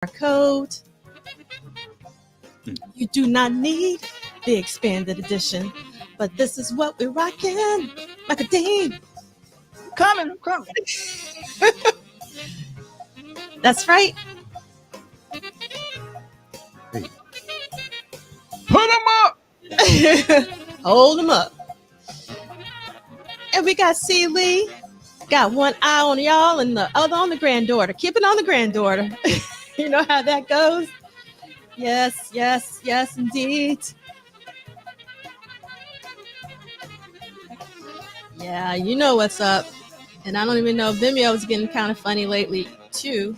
code. You do not need the expanded edition, but this is what we're rocking. Like a ding. I'm coming. That's right. Hey. Put them up. Hold them up. And we got C. Lee. Got one eye on y'all and the other on the granddaughter. Keep it on the granddaughter. You know how that goes. Yes, yes, yes, indeed. Yeah, you know what's up. And I don't even know, Vimeo is getting kind of funny lately, too.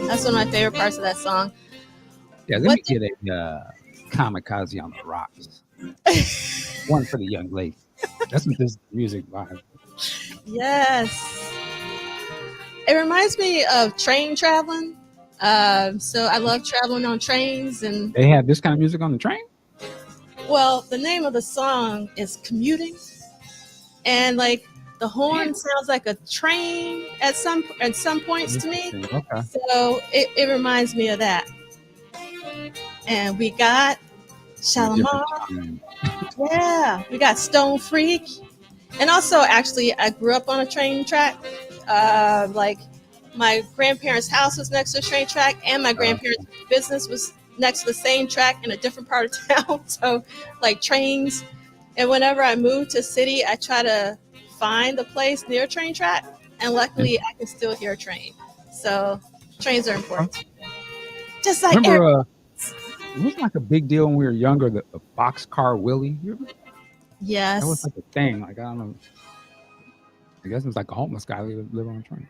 That's one of my favorite parts of that song. Yeah, let me get a kamikaze on the rocks. One for the young lady. That's what this music vibe. Yes. It reminds me of train traveling. So I love traveling on trains. And they have this kind of music on the train? Well, the name of the song is Commuting. And like the horn sounds like a train at some points to me. Okay. So it reminds me of that. And we got Shalimar. Yeah, we got Stone Freak. And also, actually, I grew up on a train track. Like my grandparents' house was next to a train track, and my grandparents' business was next to the same track in a different part of town. So, like trains. And whenever I move to a city, I try to find a place near a train track. And luckily, I can still hear a train. So, trains are important. Just like remember, it was like a big deal when we were younger, the boxcar Willie. Yes. That was like a thing. Like, I don't know. I guess it was like a homeless guy who lived on a train.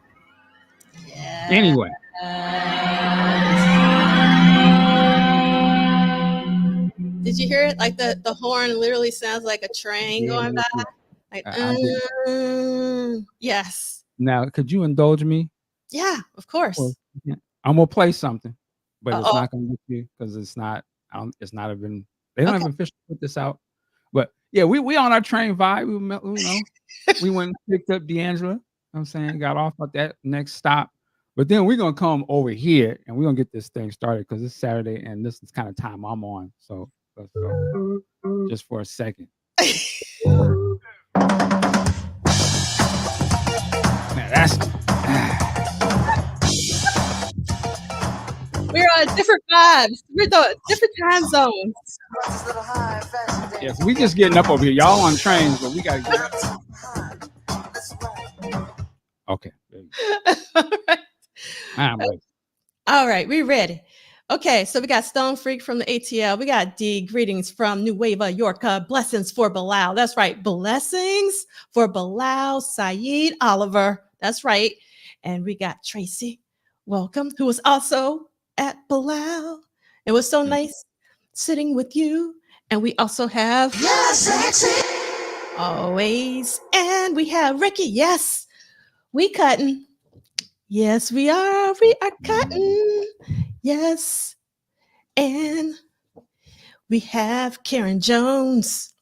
Yeah. Anyway. Did you hear it? Like the horn literally sounds like a train going by. Like, yes. Now, could you indulge me? Yeah, of course. Well, I'm gonna play something, but it's not gonna be you because it's not. It's not even. They don't even officially put this out. But yeah, we on our train vibe. We went and picked up D'Angela. I'm saying got off at that next stop. But then we're gonna come over here and we're gonna get this thing started because it's Saturday and this is kind of time I'm on. So let's go just for a second. Man, that's we're on different vibes. We're doing different time zones. Yes, we just getting up over here. Y'all on trains, but we gotta get up. Okay. All right. All right, we ready. Okay, so we got Stone Freak from the ATL. We got D, greetings from Nueva Yorka. Blessings for Bilal. That's right. Blessings for Bilal Saeed Oliver. That's right. And we got Tracy, welcome, who was also at Bilal. It was so nice sitting with you. And we also have always. And we have Ricky. Yes, we cutting. Yes, we are. We are cutting. Yes. And we have Karen Jones.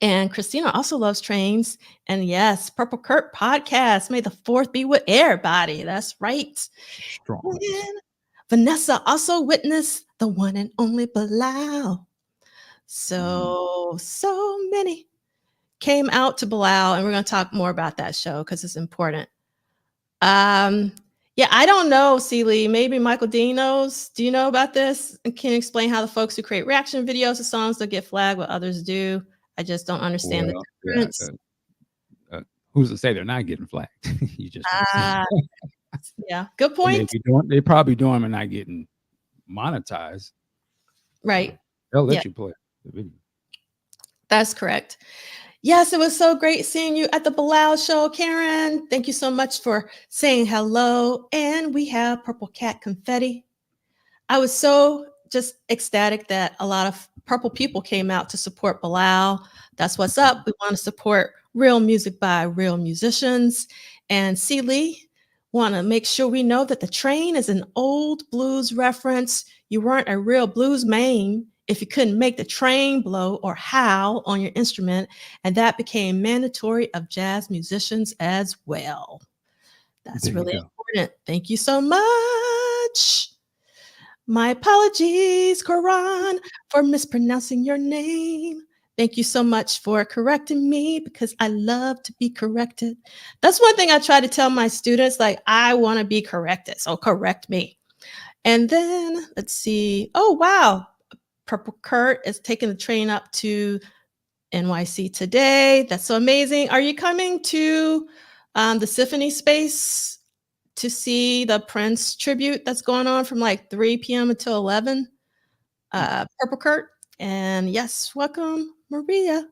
And Christina also loves trains. And yes, Purple Kurt podcast. May the 4th be with everybody. That's right. Strong. And Vanessa also witnessed the one and only Bilal. So many came out to Bilal. And we're going to talk more about that show because it's important. Yeah, I don't know, Celie. Maybe Michael Dean knows. Do you know about this? And can you explain how the folks who create reaction videos to songs don't get flagged what others do? I just don't understand the difference. Who's to say they're not getting flagged? You just yeah, good point. They probably doing them and not getting monetized. Right. They'll let you play the video. That's correct. Yes, it was so great seeing you at the Bilal show, Karen. Thank you so much for saying hello. And we have Purple Cat confetti. I was so just ecstatic that a lot of purple people came out to support Bilal. That's what's up. We want to support real music by real musicians. And C. Lee, want to make sure we know that The Train is an old blues reference. You weren't a real blues man if you couldn't make the train blow or howl on your instrument, and that became mandatory of jazz musicians as well. That's really important. Thank you so much. My apologies, Quran, for mispronouncing your name. Thank you so much for correcting me because I love to be corrected. That's one thing I try to tell my students, like, I want to be corrected, so correct me. And then let's see. Oh, wow. Purple Kurt is taking the train up to NYC today. That's so amazing. Are you coming to the Symphony Space to see the Prince tribute that's going on from like 3 p.m. until 11? Purple Kurt. And yes, welcome, Maria.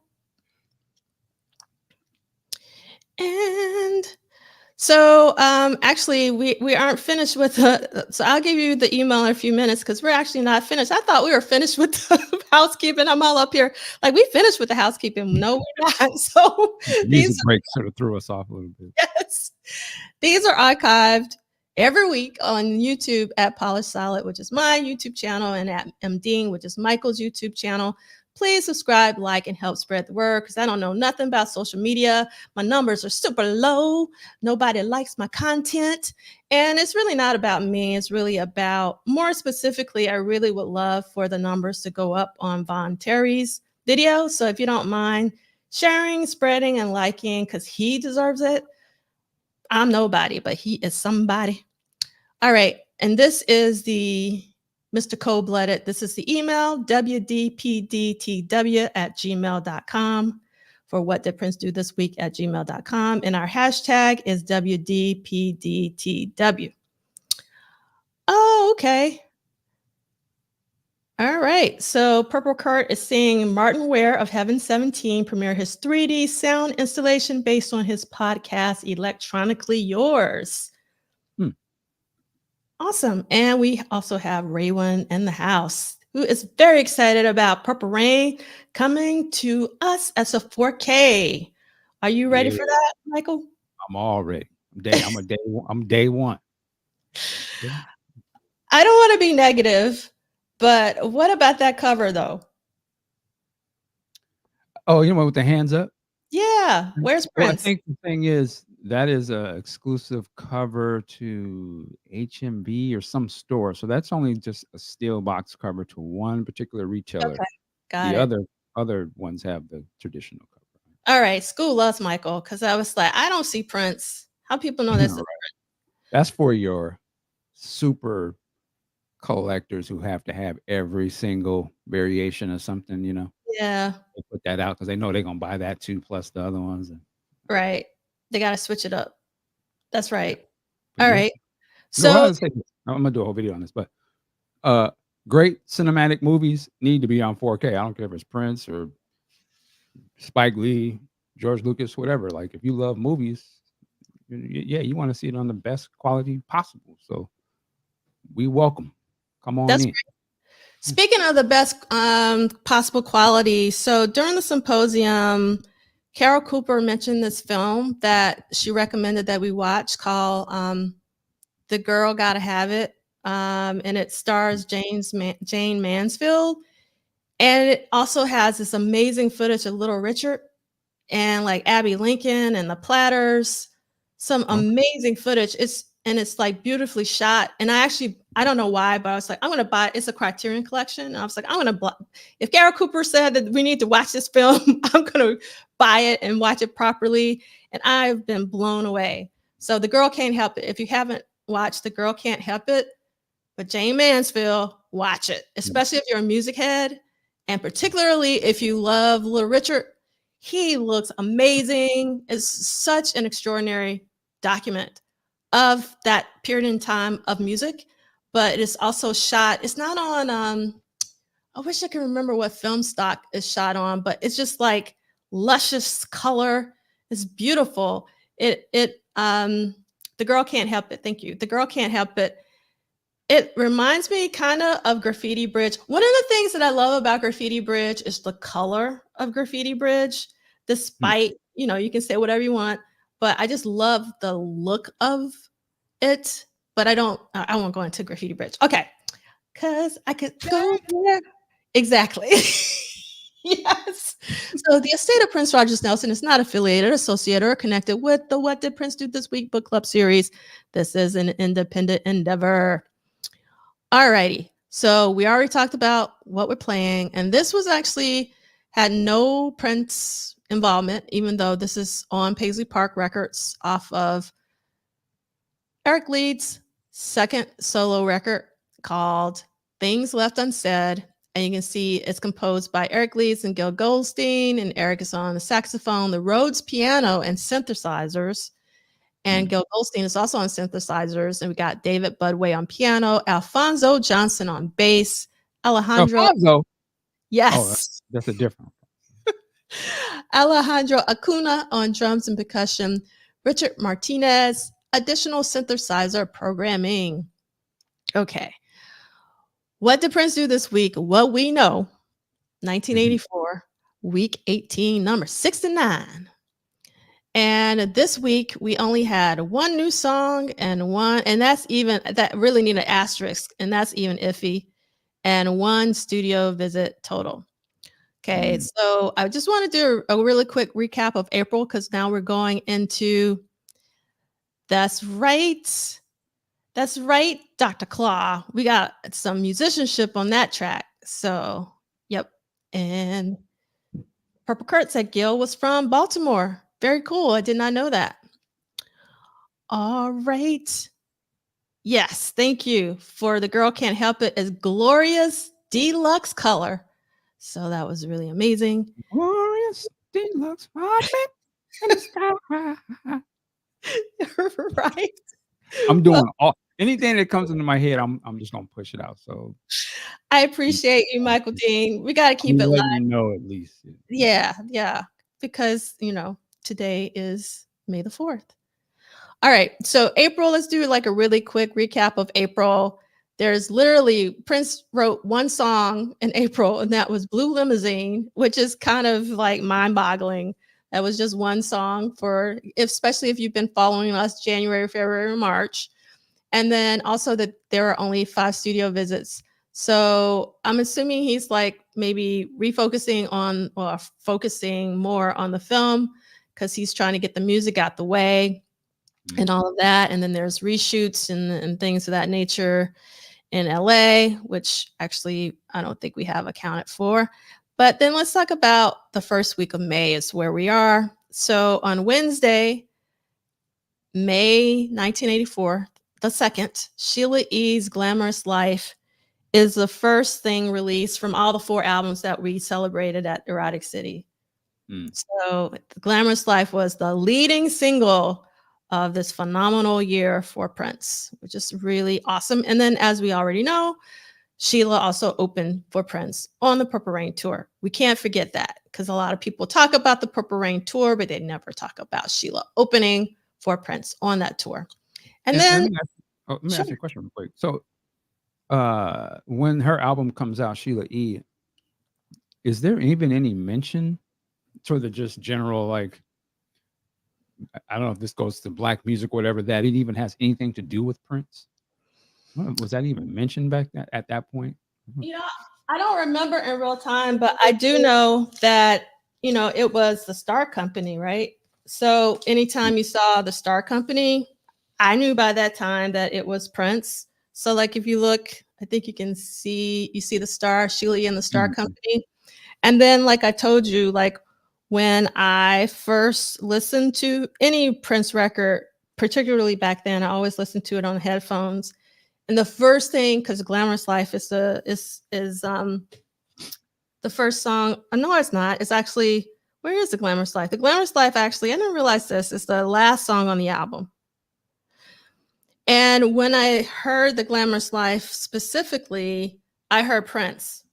And so actually, we aren't finished with so I'll give you the email in a few minutes because we're actually not finished. I thought we were finished with the housekeeping. I'm all up here like we finished with the housekeeping. No, we're not. So music break sort of threw us off a little bit. Yes. These are archived every week on YouTube at Polished Solid, which is my YouTube channel, and at MDing, which is Michael's YouTube channel. Please subscribe, like, and help spread the word because I don't know nothing about social media. My numbers are super low. Nobody likes my content. And it's really not about me. It's really about, more specifically, I really would love for the numbers to go up on Von Terry's video. So if you don't mind sharing, spreading, and liking because he deserves it. I'm nobody, but he is somebody. All right. And this is the Mr. Cold-Blooded. This is the email, wdpdtw@gmail.com for what did Prince do this week at gmail.com. And our hashtag is WDPDTW. Oh, okay. All right. So Purple Cart is seeing Martin Ware of Heaven 17 premiere his 3D sound installation based on his podcast, Electronically Yours. Awesome. And we also have Raywin in the house, who is very excited about Purple Rain coming to us as a 4K. Are you ready for that, Michael? I'm all ready. I'm day one. Yeah. I don't want to be negative, but what about that cover though? Oh, you know what, with the hands up? Yeah. Where's Prince? Well, I think the thing is that is a exclusive cover to HMV or some store. So that's only just a steel box cover to one particular retailer. Okay. Got it. Other ones have the traditional cover. All right. School us, Michael, because I was like, I don't see Prince. How people know this? Right. That's for your super collectors who have to have every single variation of something, you know. Yeah. They put that out because they know they're gonna buy that too, plus the other ones. Right. They got to switch it up. That's right. All right. So I'm gonna do a whole video on this, but great cinematic movies need to be on 4K. I don't care if it's Prince or Spike Lee, George Lucas, whatever. Like if you love movies, yeah, you want to see it on the best quality possible. So we welcome. Come on in. Great. Speaking of the best possible quality, so during the symposium, Carol Cooper mentioned this film that she recommended that we watch called The Girl Gotta Have It. And it stars Jane Mansfield. And it also has this amazing footage of Little Richard and like Abby Lincoln and the Platters. Some amazing footage. It's like beautifully shot. And I don't know why, but I was like, I'm going to buy it. It's a Criterion collection. And I was like, I'm going to, if Carol Cooper said that we need to watch this film, I'm going to buy it and watch it properly. And I've been blown away. So The Girl Can't Help It. If you haven't watched The Girl Can't Help It, but Jane Mansfield, watch it, especially if you're a music head. And particularly if you love Little Richard, he looks amazing. It's such an extraordinary document of that period in time of music, but it's also shot. It's not on, I wish I could remember what film stock is shot on, but it's just like luscious color. It's beautiful. The Girl Can't Help It. Thank you. The Girl Can't Help It. It reminds me kind of Graffiti Bridge. One of the things that I love about Graffiti Bridge is the color of Graffiti Bridge, despite, you can say whatever you want, but I just love the look of it. But I won't go into Graffiti Bridge. Okay. Because I could go there. Exactly. Yes. So the estate of Prince Rogers Nelson is not affiliated, associated, or connected with the What Did Prince Do This Week book club series. This is an independent endeavor. All righty. So we already talked about what we're playing, and this was actually had no Prince involvement, even though this is on Paisley Park Records off of Eric Leeds' second solo record called Things Left Unsaid. And you can see it's composed by Eric Leeds and Gil Goldstein, and Eric is on the saxophone, the Rhodes piano, and synthesizers. And Gil Goldstein is also on synthesizers. And we got David Budway on piano, Alfonso Johnson on bass, Alejandro. Alfonso. Yes. Oh, that's a different. Alejandro Acuna on drums and percussion, Richard Martinez, additional synthesizer programming. Okay. What did Prince do this week? What we know, 1984, week 18, number 69. And this week we only had one new song and that's even, that really need an asterisk, and that's even iffy, and one studio visit total. Okay, so I just want to do a really quick recap of April, because now we're going into, that's right, Dr. Claw. We got some musicianship on that track. So, yep. And Purple Kurt said Gil was from Baltimore. Very cool. I did not know that. All right. Yes, thank you for The Girl Can't Help It as Glorious Deluxe Color. So that was really amazing. Glorious Deluxe. Right. I'm doing anything that comes into my head. I'm just gonna push it out. So I appreciate you, Michael Dean. We got to keep it live. Let me know at least. Yeah, because today is May the 4th. All right, so April. Let's do like a really quick recap of April. There's literally, Prince wrote one song in April, and that was Blue Limousine, which is kind of like mind-boggling. That was just one song especially if you've been following us January, February, March. And then also that there are only 5 studio visits. So I'm assuming he's like maybe focusing more on the film, because he's trying to get the music out the way and all of that. And then there's reshoots and things of that nature in LA, which actually I don't think we have accounted for. But then let's talk about the first week of May is where we are. So on Wednesday, May 1984, the 2nd, Sheila E.'s Glamorous Life is the first thing released from all the 4 albums that we celebrated at Erotic City. So Glamorous Life was the leading single of this phenomenal year for Prince, which is really awesome. And then, as we already know, Sheila also opened for Prince on the Purple Rain tour. We can't forget that, because a lot of people talk about the Purple Rain tour, but they never talk about Sheila opening for Prince on that tour. And then let me ask you a question real quick. So when her album comes out, Sheila E., is there even any mention, sort of just general, like, I don't know if this goes to black music or whatever, that it even has anything to do with Prince? Was that even mentioned back at that point? I don't remember in real time, but I do know that, it was the Star Company, right? So anytime you saw the Star Company, I knew by that time that it was Prince. So like if you look, I think you see the Star, Sheila and the Star Company. And then, like I told you, like when I first listened to any Prince record, particularly back then, I always listened to it on headphones. And the first thing, because Glamorous Life is the first song. No, it's not. It's actually, where is the Glamorous Life? The Glamorous Life, actually, I didn't realize this, is the last song on the album. And when I heard the Glamorous Life specifically, I heard Prince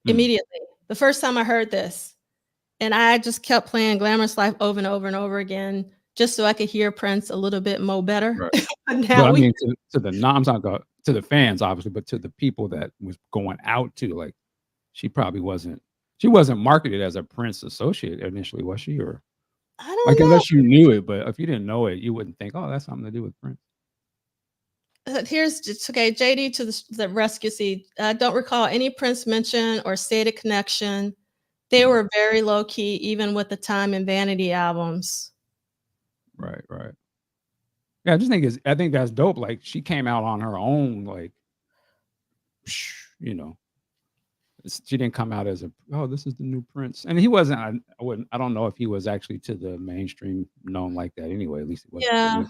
immediately. The first time I heard this. And I just kept playing Glamorous Life over and over and over again, just so I could hear Prince a little bit more better. Right. But I mean, to the fans, obviously, but to the people that was going out to, like, she wasn't marketed as a Prince associate initially, was she? Or I don't know. Unless you knew it, but if you didn't know it, you wouldn't think, oh, that's something to do with Prince. Here's just okay. JD to the rescue. See, don't recall any Prince mention or stated connection. They were very low key, even with the Time and Vanity albums. Right, right. Yeah, I think that's dope. Like she came out on her own, like you know, she didn't come out as this is the new Prince, and he wasn't. I don't know if he was actually to the mainstream known like that anyway. At least it wasn't to Yeah. me.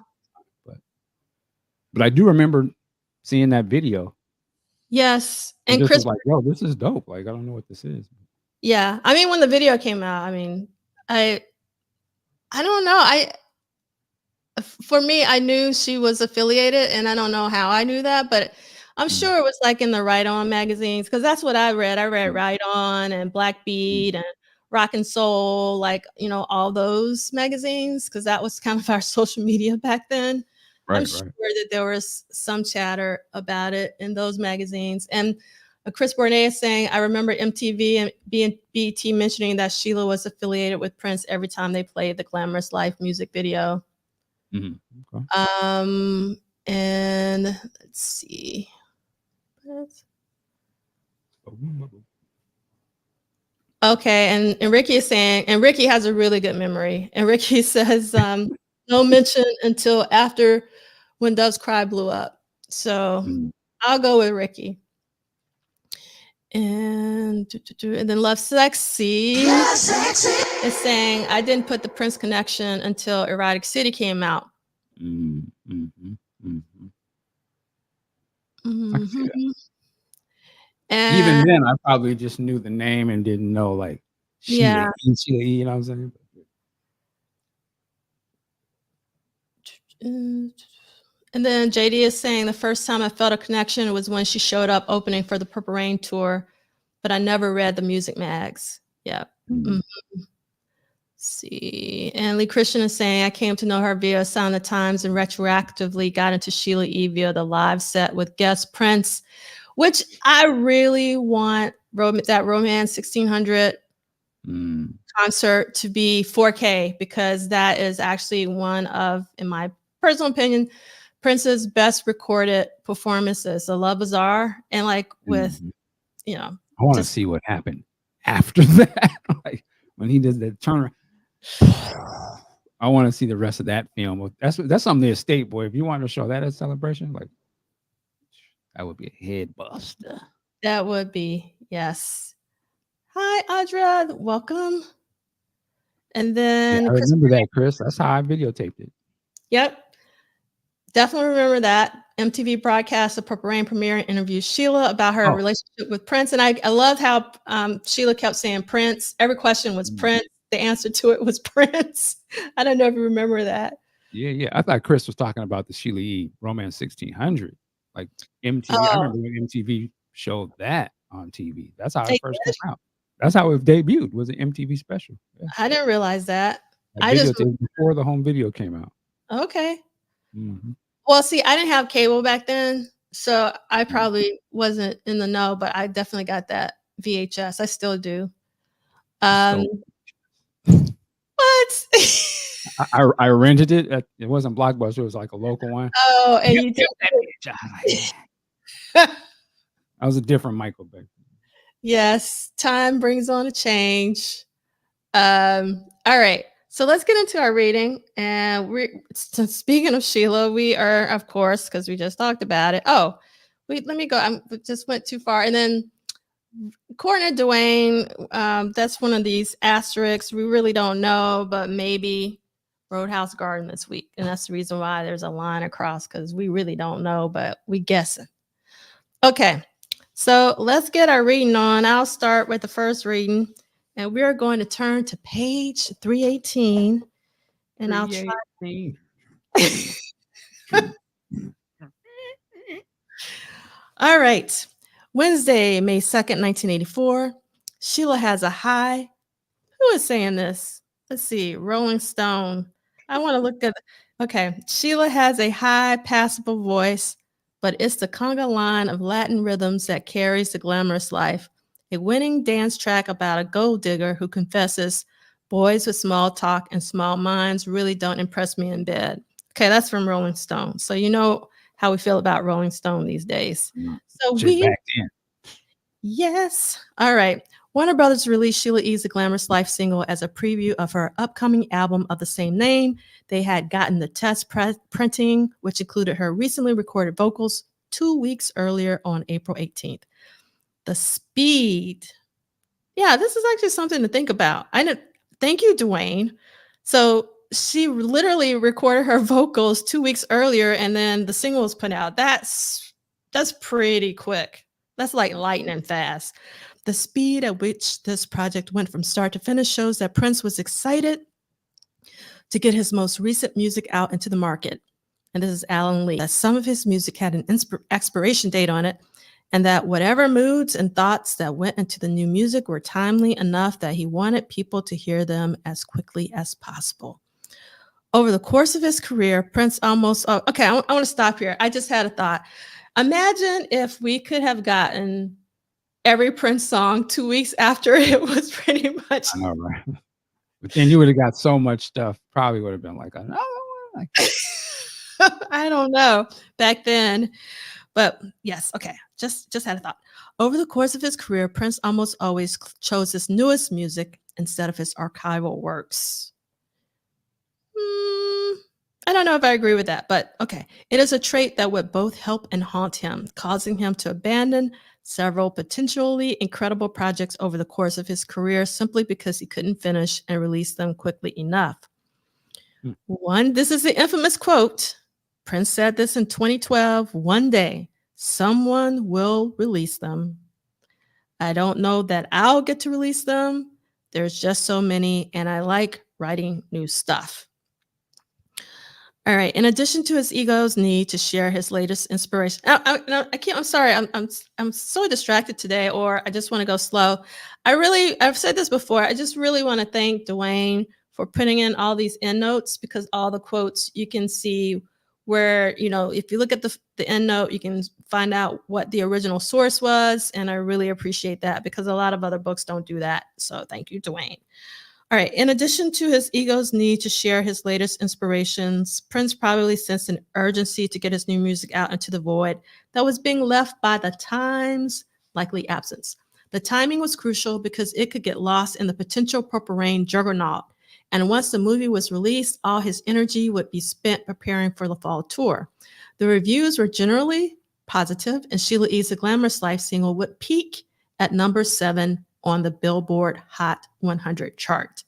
But I do remember seeing that video. Yes, And and just Chris. was like, yo, this is dope. Like I don't know what this is. Yeah, I mean, when the video came out, I mean, I don't know. For me, I knew she was affiliated, and I don't know how I knew that, but I'm sure it was like in the Right On magazines because that's what I read. I read Right On and Black Beat and Rock and Soul, like, all those magazines because that was kind of our social media back then. I'm Right, sure right. that there was some chatter about it in those magazines. And Chris Bournet is saying, I remember MTV and BET mentioning that Sheila was affiliated with Prince every time they played the Glamorous Life music video. Okay. And let's see. Okay, and Ricky is saying, and Ricky has a really good memory. And Ricky says, no mention until after When Doves Cry blew up. So I'll go with Ricky. And then Love Sexy is saying, I didn't put the Prince connection until Erotic City came out. I can see that. And even then, I probably just knew the name and didn't know like Sheila, Sheila, you know what I'm saying? And then JD is saying the first time I felt a connection was when she showed up opening for the Purple Rain tour, but I never read the music mags. Yeah. See. And Lee Christian is saying I came to know her via Sound of the Times and retroactively got into Sheila E. via the live set with guest Prince, which I really want that Romance 1600 concert to be 4K because that is actually one of, in my personal opinion, Prince's best recorded performances. The Love Bazaar and with, I want to see what happened after that. Like when he did the turnaround. I want to see the rest of that film. That's something the estate, boy. If you want to show that at Celebration, like that would be a head buster. That would be, yes. Hi, Audra. Welcome. And then I remember that, Chris. That's how I videotaped it. Yep. Definitely remember that. MTV broadcast the Purple Rain premiere and interviewed Sheila about her relationship with Prince. And I love how Sheila kept saying Prince. Every question was Prince. The answer to it was Prince. I don't know if you remember that. Yeah. I thought Chris was talking about the Sheila E. Romance 1600. Like MTV. I remember when MTV showed that on TV. That's how it first came out. That's how it debuted, was an MTV special. Yeah. I didn't realize that. I videotaped before the home video came out. Okay. Well, see, I didn't have cable back then, so I probably wasn't in the know, but I definitely got that VHS. I still do. What? I rented it. It wasn't Blockbuster. It was like a local one. Oh, and you did that. I was a different Michael back then. Yes, time brings on a change. All right. So let's get into our reading. And speaking of Sheila, we are, of course, because we just talked about it. Oh, let me go. I just went too far. And then Courtney Dwayne, that's one of these asterisks. We really don't know, but maybe Roadhouse Garden this week. And that's the reason why there's a line across, because we really don't know, but we guessing. Okay. So let's get our reading on. I'll start with the first reading. And we're going to turn to page 318. And I'll try. All right. Wednesday, May 2nd, 1984. Sheila has a high. Who is saying this? Let's see. Rolling Stone. I want to look at. Okay. Sheila has a high, passable voice, but it's the conga line of Latin rhythms that carries the glamorous life. A winning dance track about a gold digger who confesses, boys with small talk and small minds really don't impress me in bed. Okay, that's from Rolling Stone. So you know how we feel about Rolling Stone these days. So Shit back then. Yes. All right. Warner Brothers released Sheila E.'s The Glamorous Life single as a preview of her upcoming album of the same name. They had gotten the test printing, which included her recently recorded vocals 2 weeks earlier on April 18th. The speed. Yeah, this is actually something to think about. Thank you, Dwayne. So she literally recorded her vocals 2 weeks earlier, and then the single was put out. That's pretty quick. That's like lightning fast. The speed at which this project went from start to finish shows that Prince was excited to get his most recent music out into the market. And this is Alan Lee. That some of his music had an expiration date on it, and that whatever moods and thoughts that went into the new music were timely enough that he wanted people to hear them as quickly as possible. Over the course of his career, Prince almost, okay, I want to stop here. I just had a thought. Imagine if we could have gotten every Prince song 2 weeks after it was pretty much. I know, right? But then you would have got so much stuff. Probably would have been like, oh, I don't know back then. But yes, okay, just had a thought. Over the course of his career, Prince almost always chose his newest music instead of his archival works. I don't know if I agree with that, but okay. It is a trait that would both help and haunt him, causing him to abandon several potentially incredible projects over the course of his career simply because he couldn't finish and release them quickly enough. This is the infamous quote. Prince said this in 2012. One day, someone will release them. I don't know that I'll get to release them. There's just so many, and I like writing new stuff. All right. In addition to his ego's need to share his latest inspiration, I can't. I'm sorry. I'm so distracted today, or I just want to go slow. I've said this before. I just really want to thank Dwayne for putting in all these end notes, because all the quotes you can see where, if you look at the end note, you can find out what the original source was, and I really appreciate that because a lot of other books don't do that. So thank you, Dwayne. All right. In addition to his ego's need to share his latest inspirations, Prince probably sensed an urgency to get his new music out into the void that was being left by the time's likely absence. The timing was crucial because it could get lost in the potential Purple Rain juggernaut. And once the movie was released, all his energy would be spent preparing for the fall tour. The reviews were generally positive, and Sheila E.'s The Glamorous Life single would peak at number 7 on the Billboard Hot 100 chart.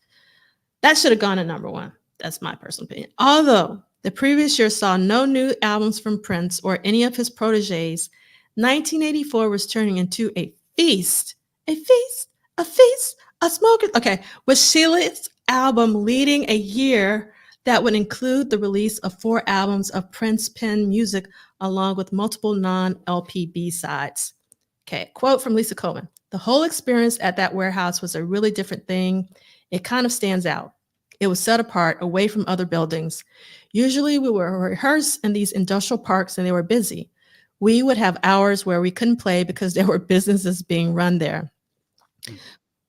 That should have gone to number 1. That's my personal opinion. Although the previous year saw no new albums from Prince or any of his proteges, 1984 was turning into a feast, a smoking. Okay, with Sheila's album leading a year that would include the release of 4 albums of Prince penned music along with multiple non-LP B-sides. Okay, quote from Lisa Coleman. The whole experience at that warehouse was a really different thing. It kind of stands out. It was set apart, away from other buildings. Usually we would rehearse in these industrial parks and they were busy. We would have hours where we couldn't play because there were businesses being run there.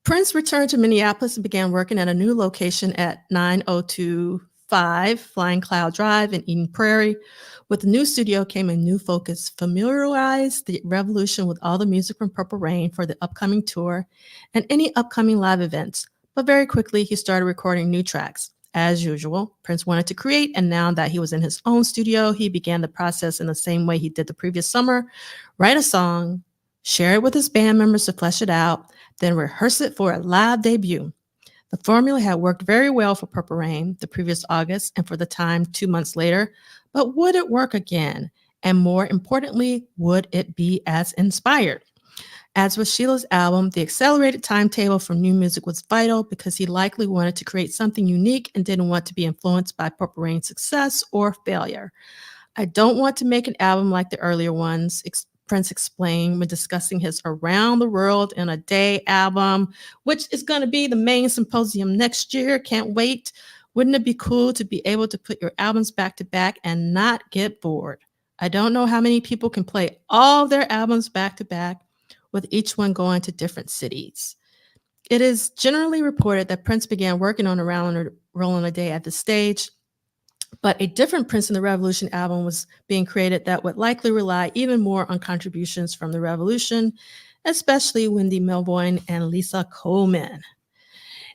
Prince returned to Minneapolis and began working at a new location at 9025 Flying Cloud Drive in Eden Prairie. With the new studio came a new focus: familiarize the revolution with all the music from Purple Rain for the upcoming tour and any upcoming live events. But very quickly, he started recording new tracks. As usual, Prince wanted to create, and now that he was in his own studio, he began the process in the same way he did the previous summer: write a song, share it with his band members to flesh it out, then rehearse it for a live debut. The formula had worked very well for Purple Rain the previous August and for the time 2 months later, but would it work again? And more importantly, would it be as inspired? As with Sheila's album, the accelerated timetable for new music was vital because he likely wanted to create something unique and didn't want to be influenced by Purple Rain's success or failure. I don't want to make an album like the earlier ones, Prince explained when discussing his Around the World in a Day album, which is going to be the main symposium next year. Can't wait. Wouldn't it be cool to be able to put your albums back to back and not get bored? I don't know how many people can play all their albums back to back, with each one going to different cities. It is generally reported that Prince began working on Around the World in a Day at this stage. But a different Prince and the Revolution album was being created that would likely rely even more on contributions from the Revolution, especially Wendy Melvoin and Lisa Coleman.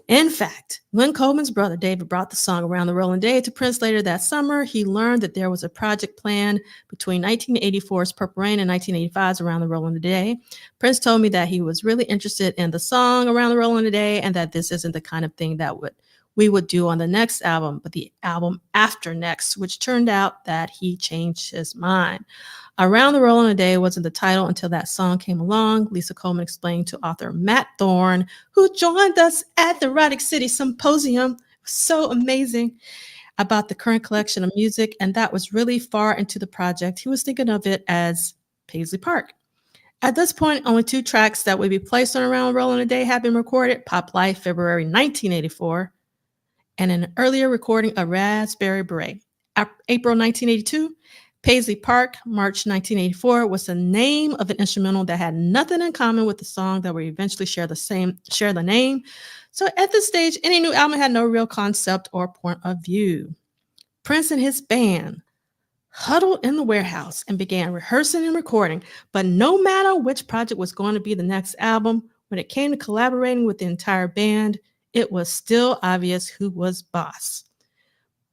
In fact, when Coleman's brother David brought the song Around the Rolling Day to Prince later that summer, he learned that there was a project planned between 1984's Purple Rain and 1985's Around the Rolling Day. Prince told me that he was really interested in the song Around the Rolling Day and that this isn't the kind of thing that we would do on the next album, but the album after next, which turned out that he changed his mind. Around the Rolling Day wasn't the title until that song came along, Lisa Coleman explained to author Matt Thorne, who joined us at the Erotic City Symposium. So amazing, about the current collection of music, and that was really far into the project. He was thinking of it as Paisley Park. At this point, only 2 tracks that would be placed on Around the Rolling Day had been recorded, Pop Life, February 1984, and an earlier recording of Raspberry Beret. April 1982, Paisley Park, March 1984 was the name of an instrumental that had nothing in common with the song that would eventually share the name. So at this stage, any new album had no real concept or point of view. Prince and his band huddled in the warehouse and began rehearsing and recording, but no matter which project was going to be the next album, when it came to collaborating with the entire band, it was still obvious who was boss.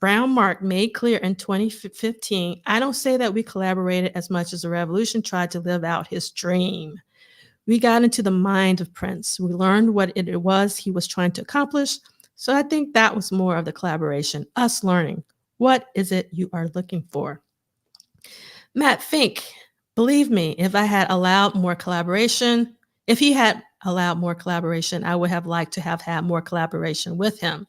Brown Mark made clear in 2015, I don't say that we collaborated as much as the Revolution tried to live out his dream. We got into the mind of Prince. We learned what it was he was trying to accomplish. So I think that was more of the collaboration, us learning. What is it you are looking for? Matt Fink, believe me, if he had allowed more collaboration, I would have liked to have had more collaboration with him,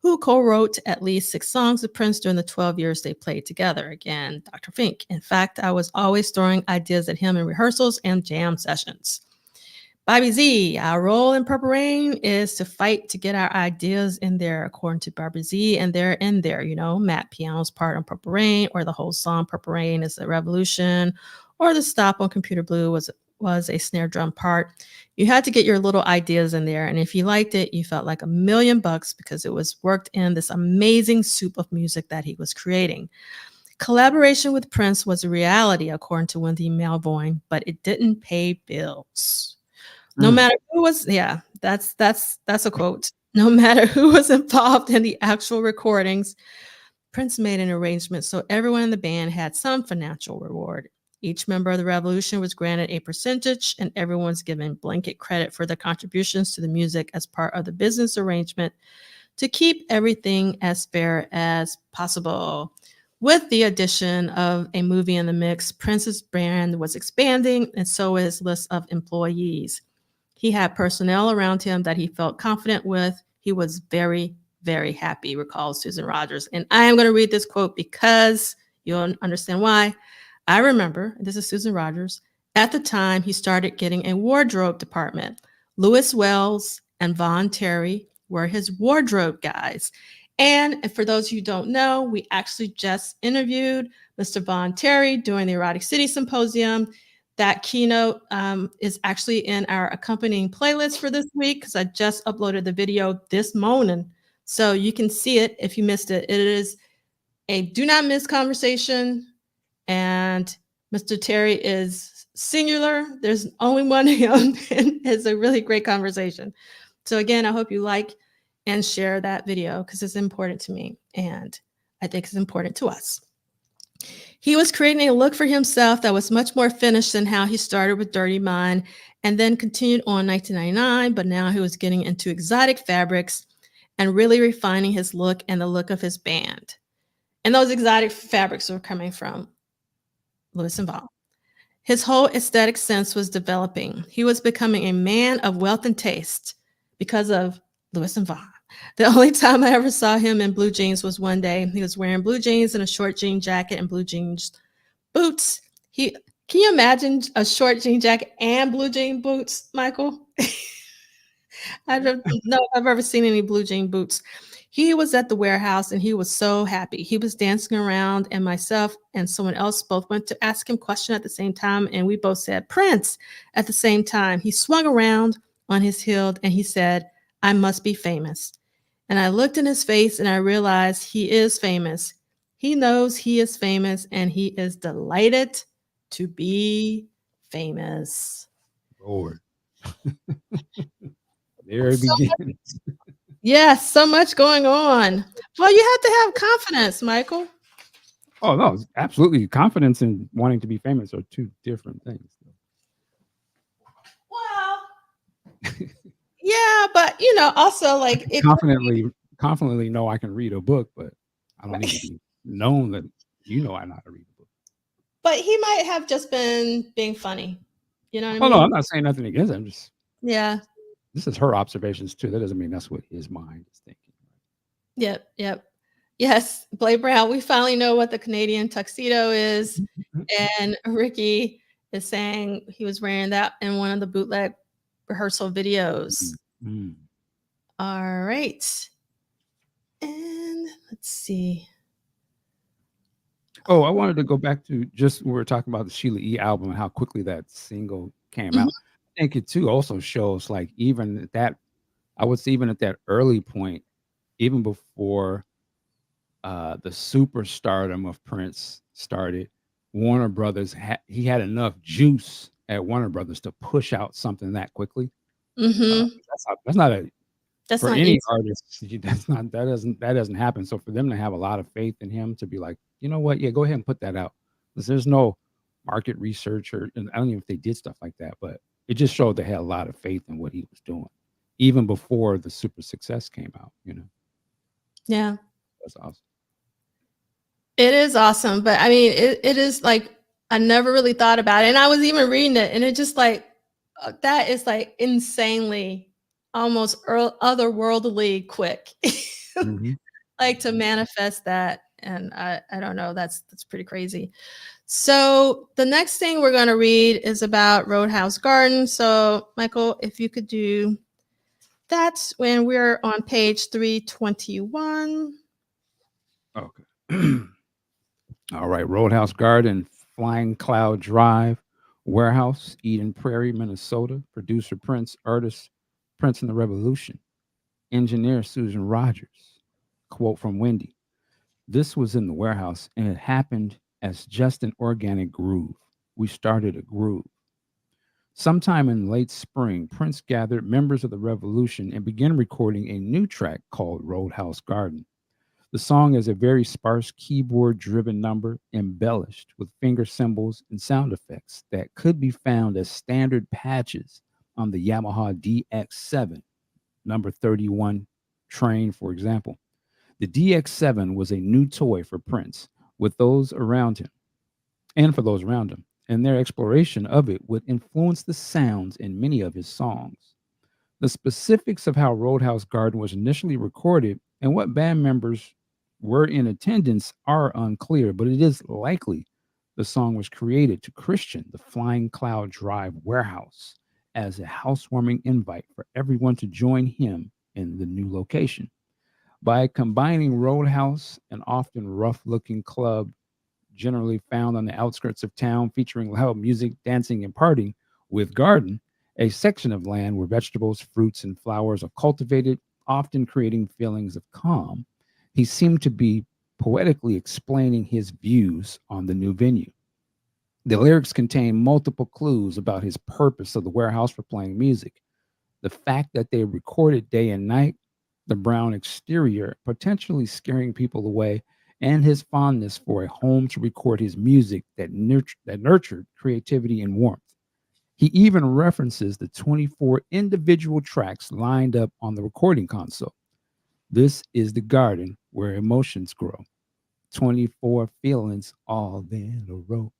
who co-wrote at least 6 songs with Prince during the 12 years they played together. Again, Dr. Fink. In fact, I was always throwing ideas at him in rehearsals and jam sessions. Bobby Z, our role in Purple Rain is to fight to get our ideas in there, according to Bobby Z, and they're in there. You know, Matt Piano's part on Purple Rain, or the whole song Purple Rain is the Revolution, or the stop on Computer Blue was a snare drum part. You had to get your little ideas in there, and if you liked it, you felt like $1,000,000 because it was worked in this amazing soup of music that he was creating. Collaboration with Prince was a reality, according to Wendy Melvoin, but it didn't pay bills. No matter who was, that's a quote. No matter who was involved in the actual recordings, Prince made an arrangement so everyone in the band had some financial reward. Each member of the Revolution was granted a percentage, and everyone's given blanket credit for their contributions to the music as part of the business arrangement to keep everything as fair as possible. With the addition of a movie in the mix, Prince's brand was expanding, and so his list of employees. He had personnel around him that he felt confident with. He was very, very happy, recalls Susan Rogers. And I am going to read this quote because you'll understand why. I remember, this is Susan Rogers, at the time he started getting a wardrobe department. Lewis Wells and Von Terry were his wardrobe guys. And for those who don't know, we actually just interviewed Mr. Von Terry during the Erotic City Symposium. That keynote is actually in our accompanying playlist for this week because I just uploaded the video this morning. So you can see it if you missed it. It is a do not miss conversation. And Mr. Terry is singular. There's only one him, and it's a really great conversation. So again, I hope you like and share that video because it's important to me, and I think it's important to us. He was creating a look for himself that was much more finished than how he started with Dirty Mind and then continued on 1999, but now he was getting into exotic fabrics and really refining his look and the look of his band. And those exotic fabrics were coming from Lewis and Vaughn. His whole aesthetic sense was developing. He was becoming a man of wealth and taste because of Lewis and Vaughn. The only time I ever saw him in blue jeans was one day. He was wearing blue jeans and a short jean jacket and blue jeans boots. Can you imagine a short jean jacket and blue jean boots, Michael? I don't know if I've ever seen any blue jean boots. He was at the warehouse and he was so happy. He was dancing around, and myself and someone else both went to ask him a question at the same time, and we both said, Prince, at the same time. He swung around on his heel and he said, I must be famous. And I looked in his face and I realized he is famous. He knows he is famous and he is delighted to be famous. Lord, there it So begins. yes, so much going on. Well, you have to have confidence, Michael. Oh no, absolutely. Confidence and wanting to be famous are two different things. Well, yeah, but also I like can if confidently know I can read a book, but I don't need to be known that I know how to read a book. but he might have just been being funny. You know what I Oh no, mean? I'm not saying nothing against it. I'm just Yeah. this is her observations too. That doesn't mean that's what his mind is thinking. Yep. Yep. Yes, Blake Brown. We finally know what the Canadian tuxedo is, and Ricky is saying he was wearing that in one of the bootleg rehearsal videos. Mm. All right. And let's see. Oh, I wanted to go back to just we were talking about the Sheila E. album and how quickly that single came Mhm, out. I think it too also shows like even at that I would say even at that early point, even before the superstardom of Prince started, Warner Brothers he had enough juice at Warner Brothers to push out something that quickly. mhm. That's not a That's for not any easy. artist. That doesn't happen. So for them to have a lot of faith in him to be like, you know what, yeah, go ahead and put that out. 'Cause there's no market research and I don't even know if they did stuff like that, but it just showed they had a lot of faith in what he was doing, even before the super success came out. Yeah. That's awesome. It is awesome, but I mean, it is like I never really thought about it, and I was even reading it, and it just like that is like insanely, almost otherworldly quick, Mhm. like to manifest that, and I don't know, that's pretty crazy. So the next thing we're going to read is about Roadhouse Garden. So Michael, if you could do that when we're on page 321. Okay. All right. Roadhouse Garden, Flying Cloud Drive, Warehouse, Eden Prairie, Minnesota. Producer Prince, artist Prince and the Revolution. Engineer Susan Rogers. Quote from Wendy: "This was in the warehouse, and it happened as just an organic groove. We started a groove. Sometime in late spring, Prince gathered members of the Revolution and began recording a new track called Roadhouse Garden. The song is a very sparse keyboard driven number embellished with finger cymbals and sound effects that could be found as standard patches on the Yamaha DX7 number 31 train, for example. The DX7 was a new toy for Prince with those around him and for those around him, and their exploration of it would influence the sounds in many of his songs. The specifics of how Roadhouse Garden was initially recorded and what band members were in attendance are unclear, but it is likely the song was created to Christian, the Flying Cloud Drive warehouse, as a housewarming invite for everyone to join him in the new location. By combining Roadhouse, an often rough looking club generally found on the outskirts of town, featuring loud music, dancing, and partying, with garden, a section of land where vegetables, fruits, and flowers are cultivated, often creating feelings of calm. He seemed to be poetically explaining his views on the new venue. The lyrics contain multiple clues about his purpose of the warehouse for playing music. The fact that they recorded day and night, the brown exterior potentially scaring people away, and his fondness for a home to record his music that nurtured creativity and warmth. He even references the 24 individual tracks lined up on the recording console. This is the garden where emotions grow. 24 feelings all in a row.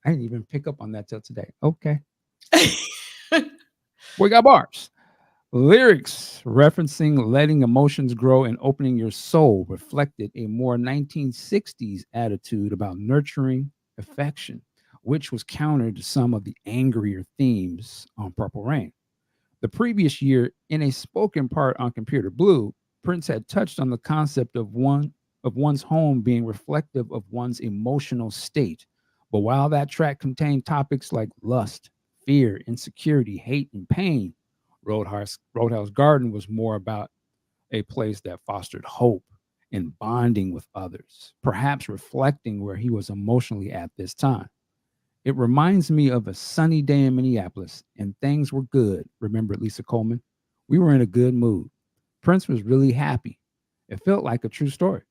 I didn't even pick up on that till today. Okay. We got bars. Lyrics referencing letting emotions grow and opening your soul reflected a more 1960s attitude about nurturing affection, which was counter to some of the angrier themes on Purple Rain. The previous year, in a spoken part on Computer Blue, Prince had touched on the concept of one's home being reflective of one's emotional state. But while that track contained topics like lust, fear, insecurity, hate, and pain, Roadhouse Garden was more about a place that fostered hope and bonding with others, perhaps reflecting where he was emotionally at this time. It reminds me of a sunny day in Minneapolis, and things were good, remembered Lisa Coleman. We were in a good mood. Prince was really happy. It felt like a true story.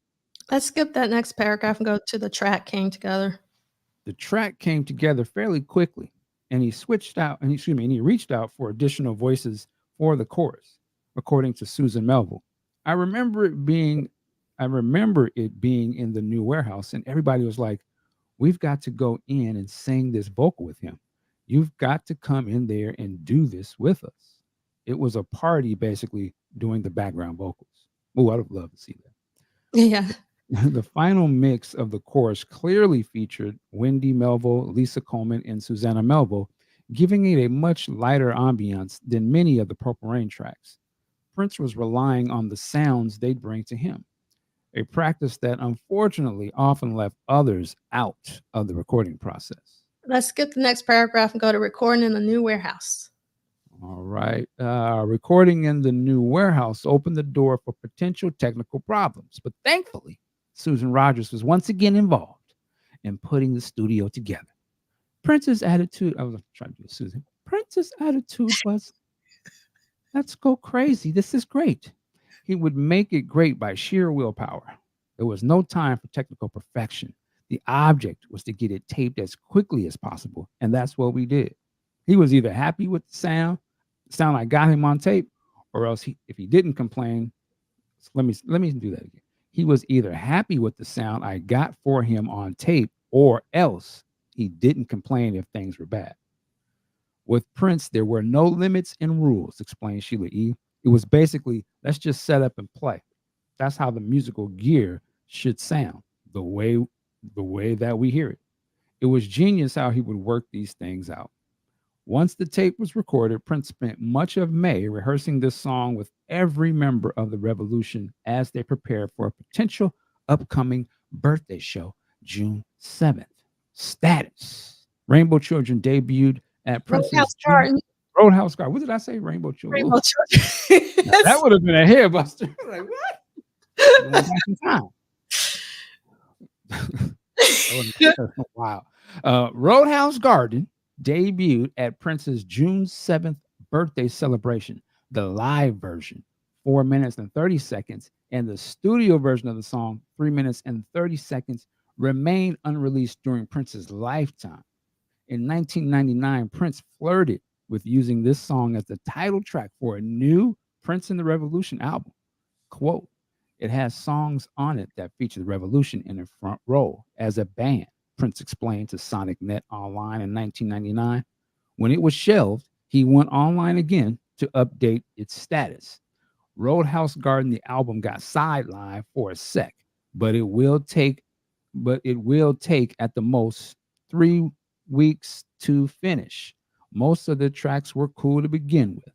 Let's skip that next paragraph and go to the track came together. The track came together fairly quickly, and he switched out, and excuse me, and he reached out for additional voices for the chorus, according to Susan Melville. I remember it being, I remember it being in the new warehouse, and everybody was like, "We've got to go in and sing this vocal with him. You've got to come in there and do this with us." It was a party, basically doing the background vocals. Oh, I'd love to see that. Yeah. The final mix of the chorus clearly featured Wendy Melville, Lisa Coleman, and Susanna Melville, giving it a much lighter ambiance than many of the Purple Rain tracks. Prince was relying on the sounds they'd bring to him, a practice that unfortunately often left others out of the recording process. Let's skip the next paragraph and go to recording in the new warehouse. All right. Recording in the new warehouse opened the door for potential technical problems, but thankfully, Susan Rogers was once again involved in putting the studio together. Prince's attitude, I was trying to do Susan. Prince's attitude was, let's go crazy. This is great. He would make it great by sheer willpower. There was no time for technical perfection. The object was to get it taped as quickly as possible, and that's what we did. He was either happy with the sound I got him on tape, or else if he didn't complain, let me do that again. He was either happy with the sound I got for him on tape, or else he didn't complain if things were bad. With Prince, there were no limits and rules, explained Sheila E. It was basically, let's just set up and play. That's how the musical gear should sound, the way that we hear it. It was genius how he would work these things out. Once the tape was recorded, Prince spent much of May rehearsing this song with every member of the Revolution as they prepared for a potential upcoming birthday show, June 7th. Status. Rainbow Children debuted at Prince's Roadhouse Garden. Roadhouse Garden. What did I say? Rainbow Children. Rainbow Children. That would have been a hair buster. Like, what? Back in time. Wow. Roadhouse Garden debuted at Prince's June 7th birthday celebration. The live version, 4 minutes and 30 seconds, and the studio version of the song, 3 minutes and 30 seconds, remained unreleased during Prince's lifetime. In 1999, Prince flirted with using this song as the title track for a new Prince and the Revolution album. Quote, it has songs on it that feature the Revolution in a front row as a band, Prince explained to Sonic Net Online in 1999. When it was shelved, he went online again to update its status. Roadhouse Garden, the album, got sidelined for a sec, but it will take at the most 3 weeks to finish. Most of the tracks were cool to begin with.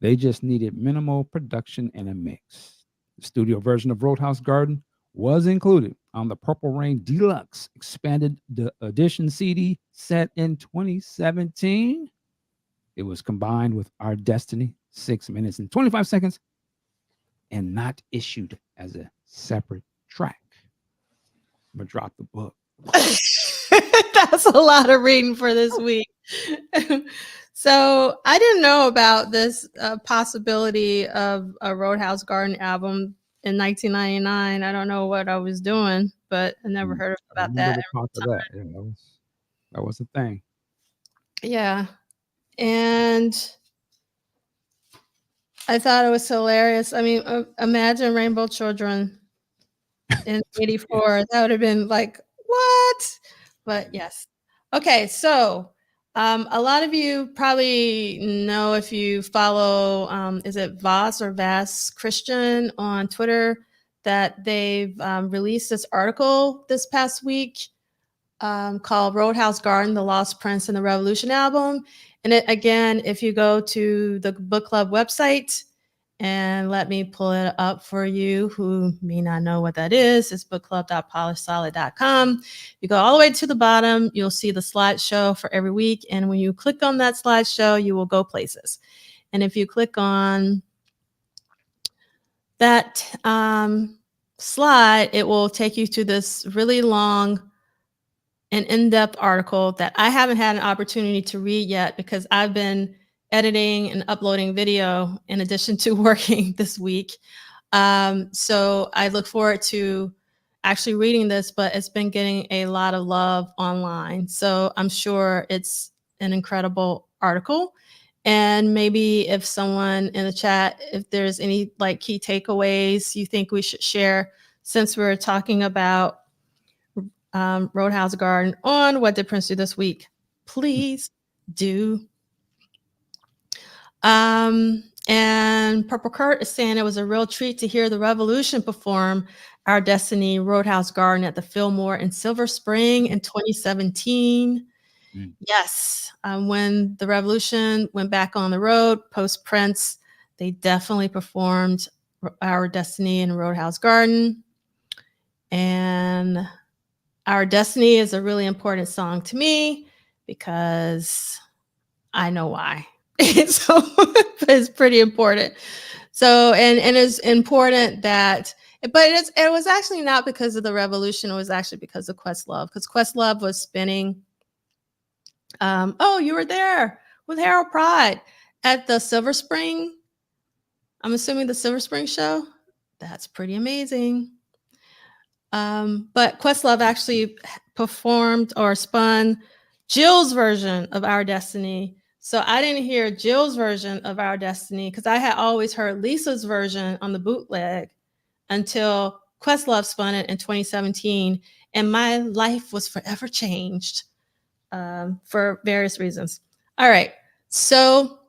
They just needed minimal production and a mix. The studio version of Roadhouse Garden was included on the Purple Rain Deluxe Expanded Edition CD set in 2017. It was combined with Our Destiny, 6 minutes and 25 seconds, and not issued as a separate track. I'm going to drop the book. That's a lot of reading for this week. So I didn't know about this possibility of a Roadhouse Garden album in 1999. I don't know what I was doing, but I never heard about that. Yeah, that was a thing. Yeah. And I thought it was hilarious. I mean, imagine Rainbow Children in 84. That would have been like, what? But yes. Okay, so a lot of you probably know, if you follow, is it Voss or Vass Christian on Twitter, that they've released this article this past week called Roadhouse Garden, The Lost Prince and the Revolution Album. And it, again, if you go to the book club website, and let me pull it up for you who may not know what that is. It's bookclub.polishsolid.com. You go all the way to the bottom, you'll see the slideshow for every week. And when you click on that slideshow, you will go places. And if you click on that slide, it will take you to this really long and in-depth article that I haven't had an opportunity to read yet because I've been editing and uploading video in addition to working this week. So I look forward to actually reading this, but it's been getting a lot of love online. So I'm sure it's an incredible article. And maybe if someone in the chat, if there's any like key takeaways you think we should share, since we're talking about Roadhouse Garden on What Did Prince Do This Week, please do. And Purple Kurt is saying it was a real treat to hear the Revolution perform Our Destiny Roadhouse Garden at the Fillmore in Silver Spring in 2017. Yes, when the Revolution went back on the road post Prince, they definitely performed Our Destiny in Roadhouse Garden. And Our Destiny is a really important song to me because I know why. So it's pretty important. So, and it's important that, but it was actually not because of the Revolution. It was actually because of Questlove, because Questlove was spinning. Oh, you were there with Harold Pride at the Silver Spring. I'm assuming the Silver Spring show. That's pretty amazing. But Questlove actually performed or spun Jill's version of Our Destiny. So I didn't hear Jill's version of Our Destiny because I had always heard Lisa's version on the bootleg until Questlove spun it in 2017. And my life was forever changed for various reasons. All right. So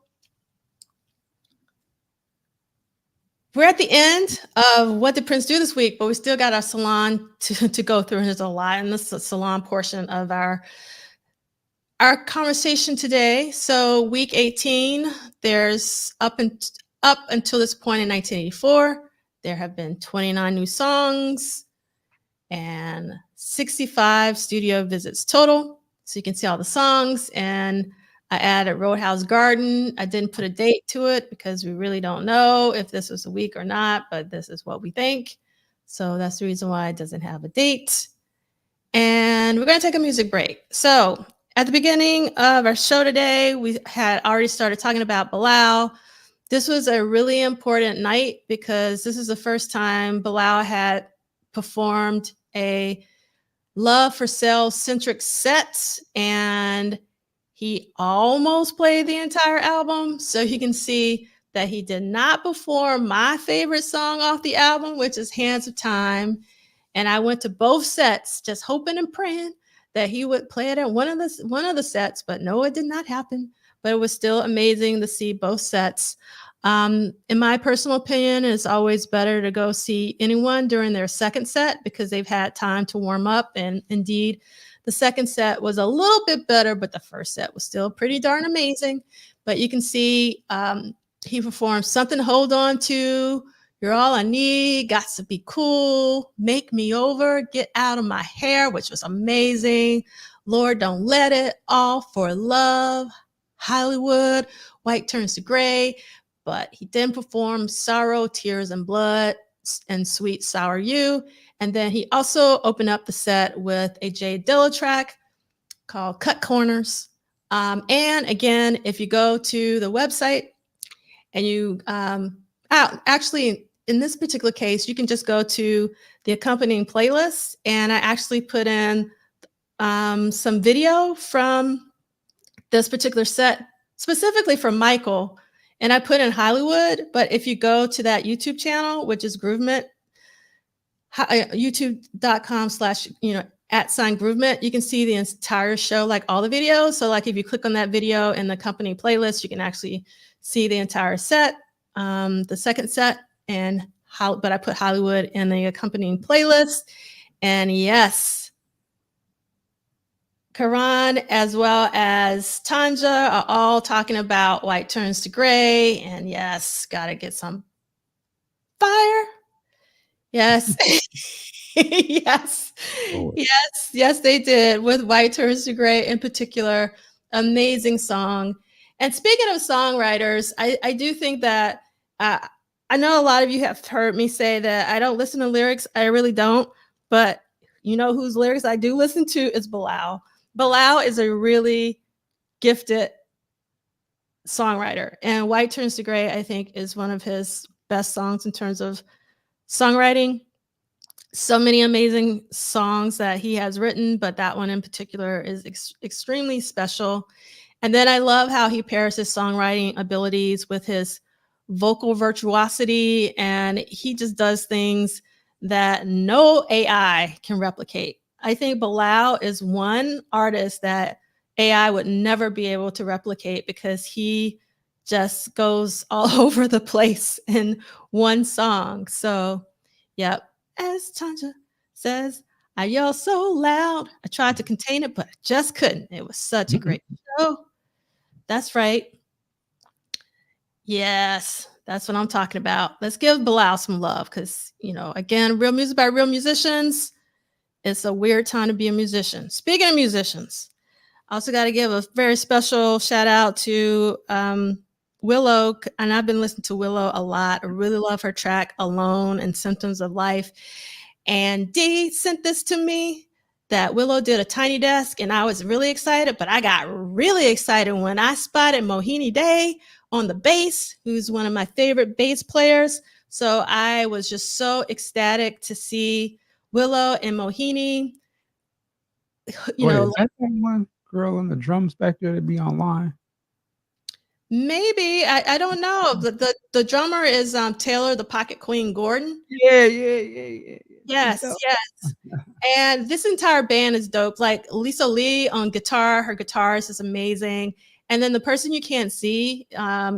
we're at the end of What Did Prince Do This Week, but we still got our salon to go through. And there's a lot in this salon portion of our conversation today. So week 18, there's up until this point in 1984, there have been 29 new songs and 65 studio visits total. So you can see all the songs. And I added Roadhouse Garden. I didn't put a date to it because we really don't know if this was a week or not, but this is what we think. So that's the reason why it doesn't have a date. And we're going to take a music break. So at the beginning of our show today, we had already started talking about Bilal. This was a really important night because this is the first time Bilal had performed a Love for Sale centric set, and he almost played the entire album. So you can see that he did not perform my favorite song off the album, which is Hands of Time. And I went to both sets just hoping and praying that he would play it at one of the sets, but no, it did not happen. But it was still amazing to see both sets. In my personal opinion, it's always better to go see anyone during their second set because they've had time to warm up. And indeed, the second set was a little bit better, but the first set was still pretty darn amazing. But you can see he performed Something to Hold On To, You're All I Need, Got to Be Cool, Make Me Over, Get Out of My Hair, which was amazing. Lord, Don't Let It, All for Love, Hollywood, White Turns to Gray. But he didn't perform Sorrow, Tears and Blood, and Sweet Sour You. And then he also opened up the set with a Jay Dilla track called Cut Corners. And again, if you go to the website and you actually, in this particular case, you can just go to the accompanying playlist. And I actually put in some video from this particular set, specifically from Michael. And I put in Hollywood, but if you go to that YouTube channel, which is Groovement, youtube.com/@Groovement, you can see the entire show, like all the videos. So like if you click on that video in the company playlist, you can actually see the entire set, the second set, but I put Hollywood in the accompanying playlist. And yes, Karan as well as Tanja are all talking about White Turns to Gray. And yes, gotta get some fire. Yes. Yes. Yes, they did with White Turns to Gray in particular. Amazing song. And speaking of songwriters, I do think that I know a lot of you have heard me say that I don't listen to lyrics. I really don't. But you know whose lyrics I do listen to is Bilal. Bilal is a really gifted songwriter. And White Turns to Gray, I think, is one of his best songs in terms of songwriting. So many amazing songs that he has written, but that one in particular is extremely special. And then I love how he pairs his songwriting abilities with his vocal virtuosity, and he just does things that no AI can replicate. I think Bilal is one artist that AI would never be able to replicate because he just goes all over the place in one song. So, yep. As Tanja says, I yell so loud. I tried to contain it, but I just couldn't. It was such a great show. That's right. Yes, that's what I'm talking about. Let's give Bilal some love because, again, real music by real musicians. It's a weird time to be a musician. Speaking of musicians, I also got to give a very special shout out to Willow. And I've been listening to Willow a lot. I really love her track Alone and Symptoms of Life. And Dee sent this to me that Willow did a Tiny Desk, and I was really excited, but I got really excited when I spotted Mohini Day on the bass, who's one of my favorite bass players. So I was just so ecstatic to see Willow and Mohini. Is that one girl on the drums back there to be online? Maybe. I don't know. The drummer is Taylor, the Pocket Queen Gordon. Yeah. Yes. And this entire band is dope. Like Lisa Lee on guitar, her guitarist is amazing. And then the person you can't see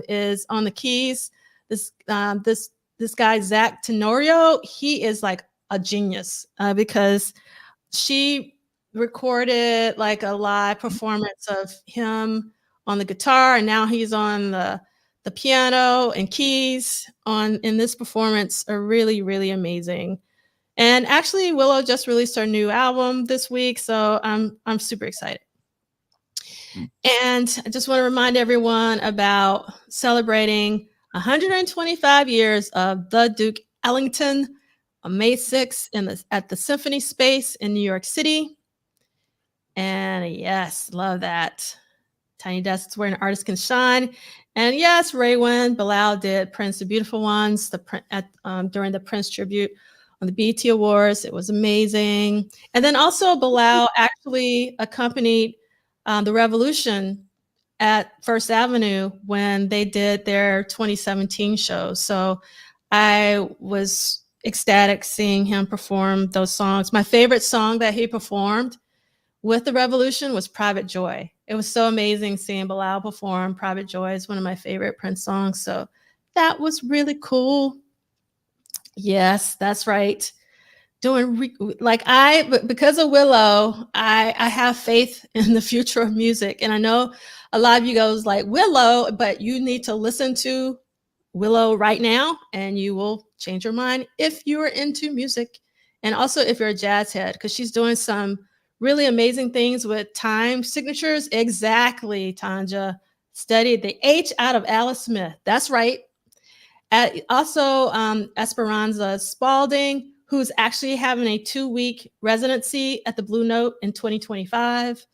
is on the keys. This guy, Zach Tenorio, he is like a genius because she recorded like a live performance of him on the guitar, and now he's on the piano and keys in this performance are really, really amazing. And actually, Willow just released her new album this week, so I'm super excited. And I just want to remind everyone about celebrating 125 years of the Duke Ellington on May 6th at the Symphony Space in New York City. And yes, love that. Tiny Desks where an artist can shine. And yes, Raywin Bilal did Prince, The Beautiful Ones during the Prince tribute on the BET Awards. It was amazing. And then also Bilal actually accompanied the Revolution at First Avenue when they did their 2017 show. So I was ecstatic seeing him perform those songs. My favorite song that he performed with the Revolution was Private Joy. It was so amazing seeing Bilal perform. Private Joy is one of my favorite Prince songs. So that was really cool. Yes, that's right. Because of Willow, I have faith in the future of music. And I know a lot of you goes like, Willow, but you need to listen to Willow right now and you will change your mind if you are into music. And also if you're a jazz head, because she's doing some really amazing things with time signatures. Exactly, Tanja. Studied the H out of Alice Smith. That's right. Also, Esperanza Spalding, who's actually having a 2-week residency at the Blue Note in 2025.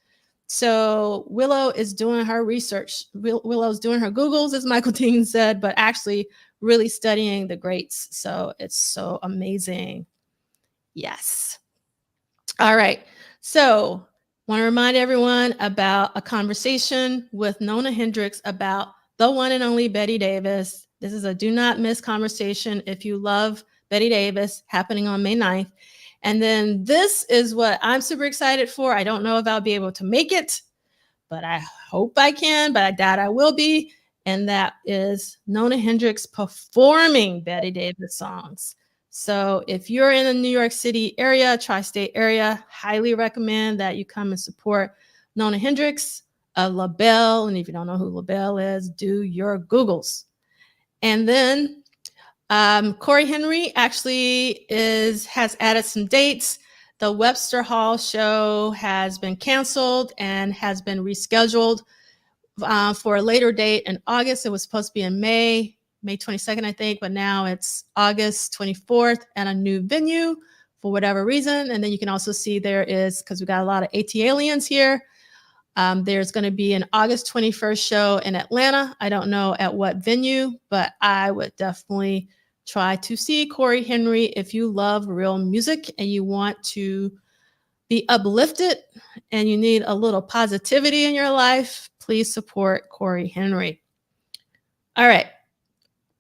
So Willow is doing her research. Willow's doing her Googles, as Michael Dean said, but actually really studying the greats. So it's so amazing. Yes. All right. So want to remind everyone about a conversation with Nona Hendryx about the one and only Betty Davis. This is a do not miss conversation if you love Betty Davis, happening on May 9th. And then this is what I'm super excited for. I don't know if I'll be able to make it, but I hope I can, but I doubt I will be. And that is Nona Hendryx performing Betty Davis songs. So if you're in the New York City area, tri-state area, highly recommend that you come and support Nona Hendryx, LaBelle. And if you don't know who LaBelle is, do your Googles. And then Corey Henry actually has added some dates. The Webster Hall show has been canceled and has been rescheduled for a later date in August. It was supposed to be in May. May 22nd, I think, but now it's August 24th at a new venue for whatever reason. And then you can also see there is, because we got a lot of ATWiADs here, there's going to be an August 21st show in Atlanta. I don't know at what venue, but I would definitely try to see Corey Henry if you love real music and you want to be uplifted and you need a little positivity in your life. Please support Corey Henry. All right,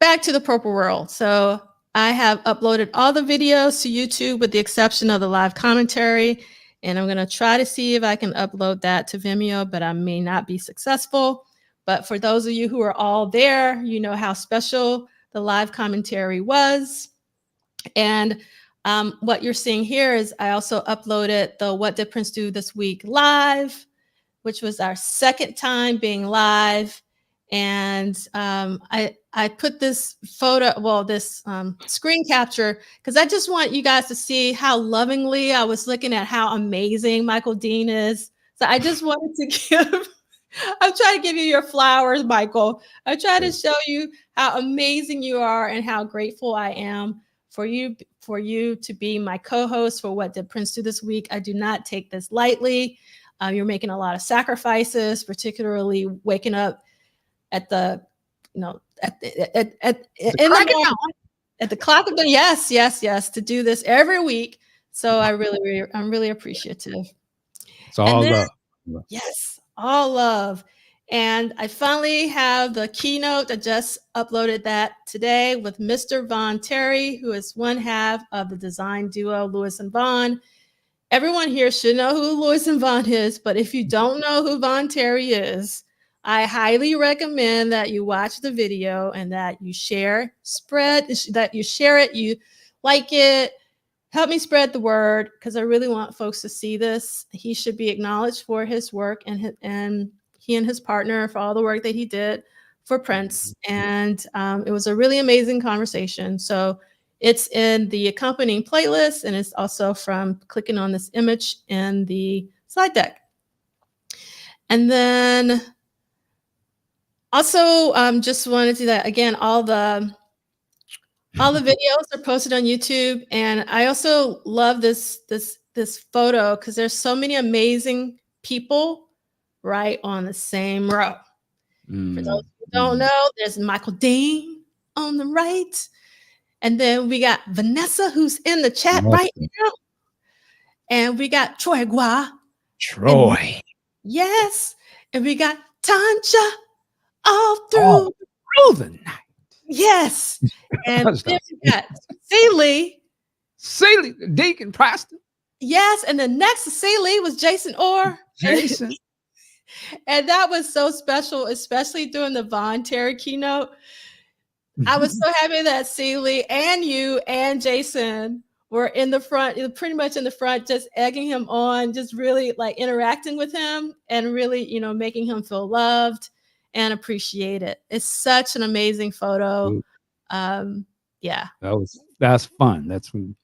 back to the purple world. So I have uploaded all the videos to YouTube with the exception of the live commentary. And I'm going to try to see if I can upload that to Vimeo, but I may not be successful. But for those of you who are all there, you know how special the live commentary was. And what you're seeing here is I also uploaded the What Did Prince Do This Week live, which was our second time being live. And I put this photo, well, this screen capture, because I just want you guys to see how lovingly I was looking at how amazing Michael Dean is. So I just wanted to give, I'm trying to give you your flowers, Michael. I'm trying to show you how amazing you are and how grateful I am for you to be my co-host for What Did Prince Do This Week. I do not take this lightly. You're making a lot of sacrifices, particularly waking up at the, at the clock of the yes, to do this every week. So I'm really appreciative. It's all love. Yes, all love. And I finally have the keynote. I just uploaded that today with Mr. Von Terry, who is one half of the design duo Lewis and Von. Everyone here should know who Lewis and Von is, but if you don't know who Von Terry is, I highly recommend that you watch the video and that you share, that you share it, you like it, help me spread the word, because I really want folks to see this. He should be acknowledged for his work, and he and his partner for all the work that he did for Prince. And it was a really amazing conversation. So it's in the accompanying playlist, and it's also from clicking on this image in the slide deck. And then also just wanted to that again, all the videos are posted on YouTube. And I also love this photo because there's so many amazing people right on the same row. For those who don't know, there's Michael Dean on the right. And then we got Vanessa, who's in the chat right now. And we got Troy Gua. Yes. And we got Tanja all through the night. Yes. And then we got Celie, Deacon Preston. Yes. And the next to Celie was Jason Orr. Jason. And that was so special, especially during the Von Terry keynote. I was so happy that Celie and you and Jason were in the front, pretty much in the front, just egging him on, just really like interacting with him and really, making him feel loved and appreciated. It's such an amazing photo. Yeah. That's fun. That's when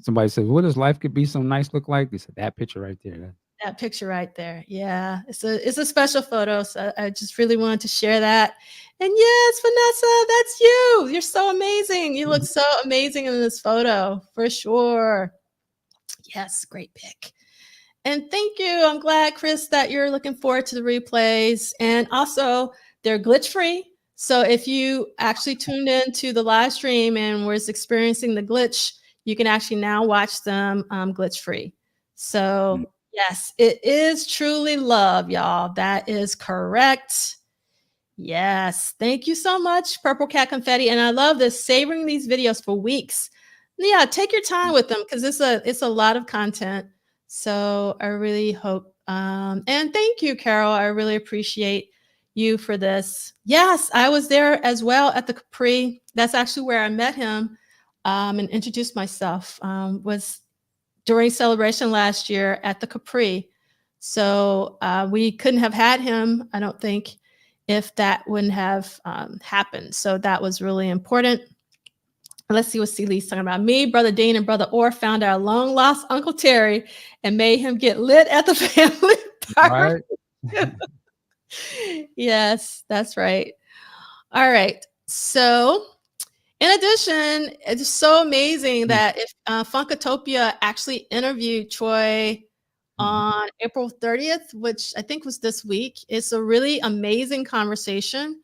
somebody said, what does life could be so nice look like? They said that picture right there. That picture right there. Yeah. It's a special photo. So I just really wanted to share that. And yes, Vanessa, that's you. You're so amazing. You look so amazing in this photo for sure. Yes, great pick. And thank you. I'm glad, Chris, that you're looking forward to the replays. And also, they're glitch free. So if you actually tuned in to the live stream and was experiencing the glitch, you can actually now watch them glitch free. So yes, it is truly love, y'all. That is correct. Yes. Thank you so much, Purple Cat Confetti. And I love this, savoring these videos for weeks. Yeah, take your time with them because it's a lot of content. So I really hope, and thank you, Carol. I really appreciate you for this. Yes, I was there as well at the Capri. That's actually where I met him and introduced myself, was during celebration last year at the Capri. So we couldn't have had him, I don't think, if that wouldn't have happened. So that was really important. Let's see what Celie's talking about. Me, Brother Dean, and Brother Orr found our long-lost Uncle Terry and made him get lit at the family party. Right. Yes, that's right. All right. So, in addition, it's so amazing that if Funkatopia actually interviewed Troy on April 30th, which I think was this week. It's a really amazing conversation.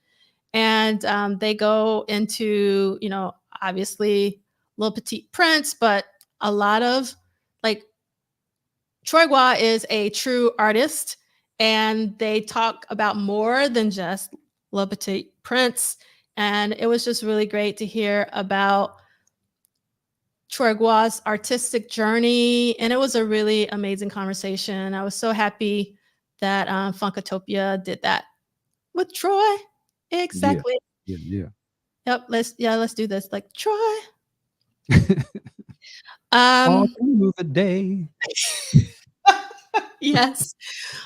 And they go into, obviously Lil Petite Prince, but a lot of like Troy Gua is a true artist, and they talk about more than just Lil Petite Prince. And it was just really great to hear about Troy Gua's artistic journey, and it was a really amazing conversation. I was so happy that Funkatopia did that with Troy. Exactly. Yeah. Yep. Let's do this. Like Troy. All through the day. Yes.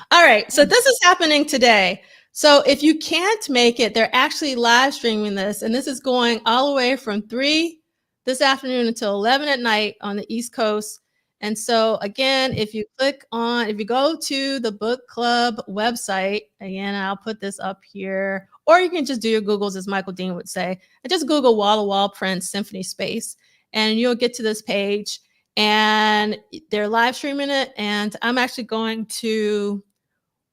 All right. So this is happening today. So if you can't make it, they're actually live streaming this, and this is going all the way from 3 this afternoon until 11 at night on the East Coast. And so again, if you go to the book club website, again, I'll put this up here, or you can just do your Googles, as Michael Dean would say, and just Google Wall to Wall Prince Symphony Space, and you'll get to this page, and they're live streaming it. And I'm actually going to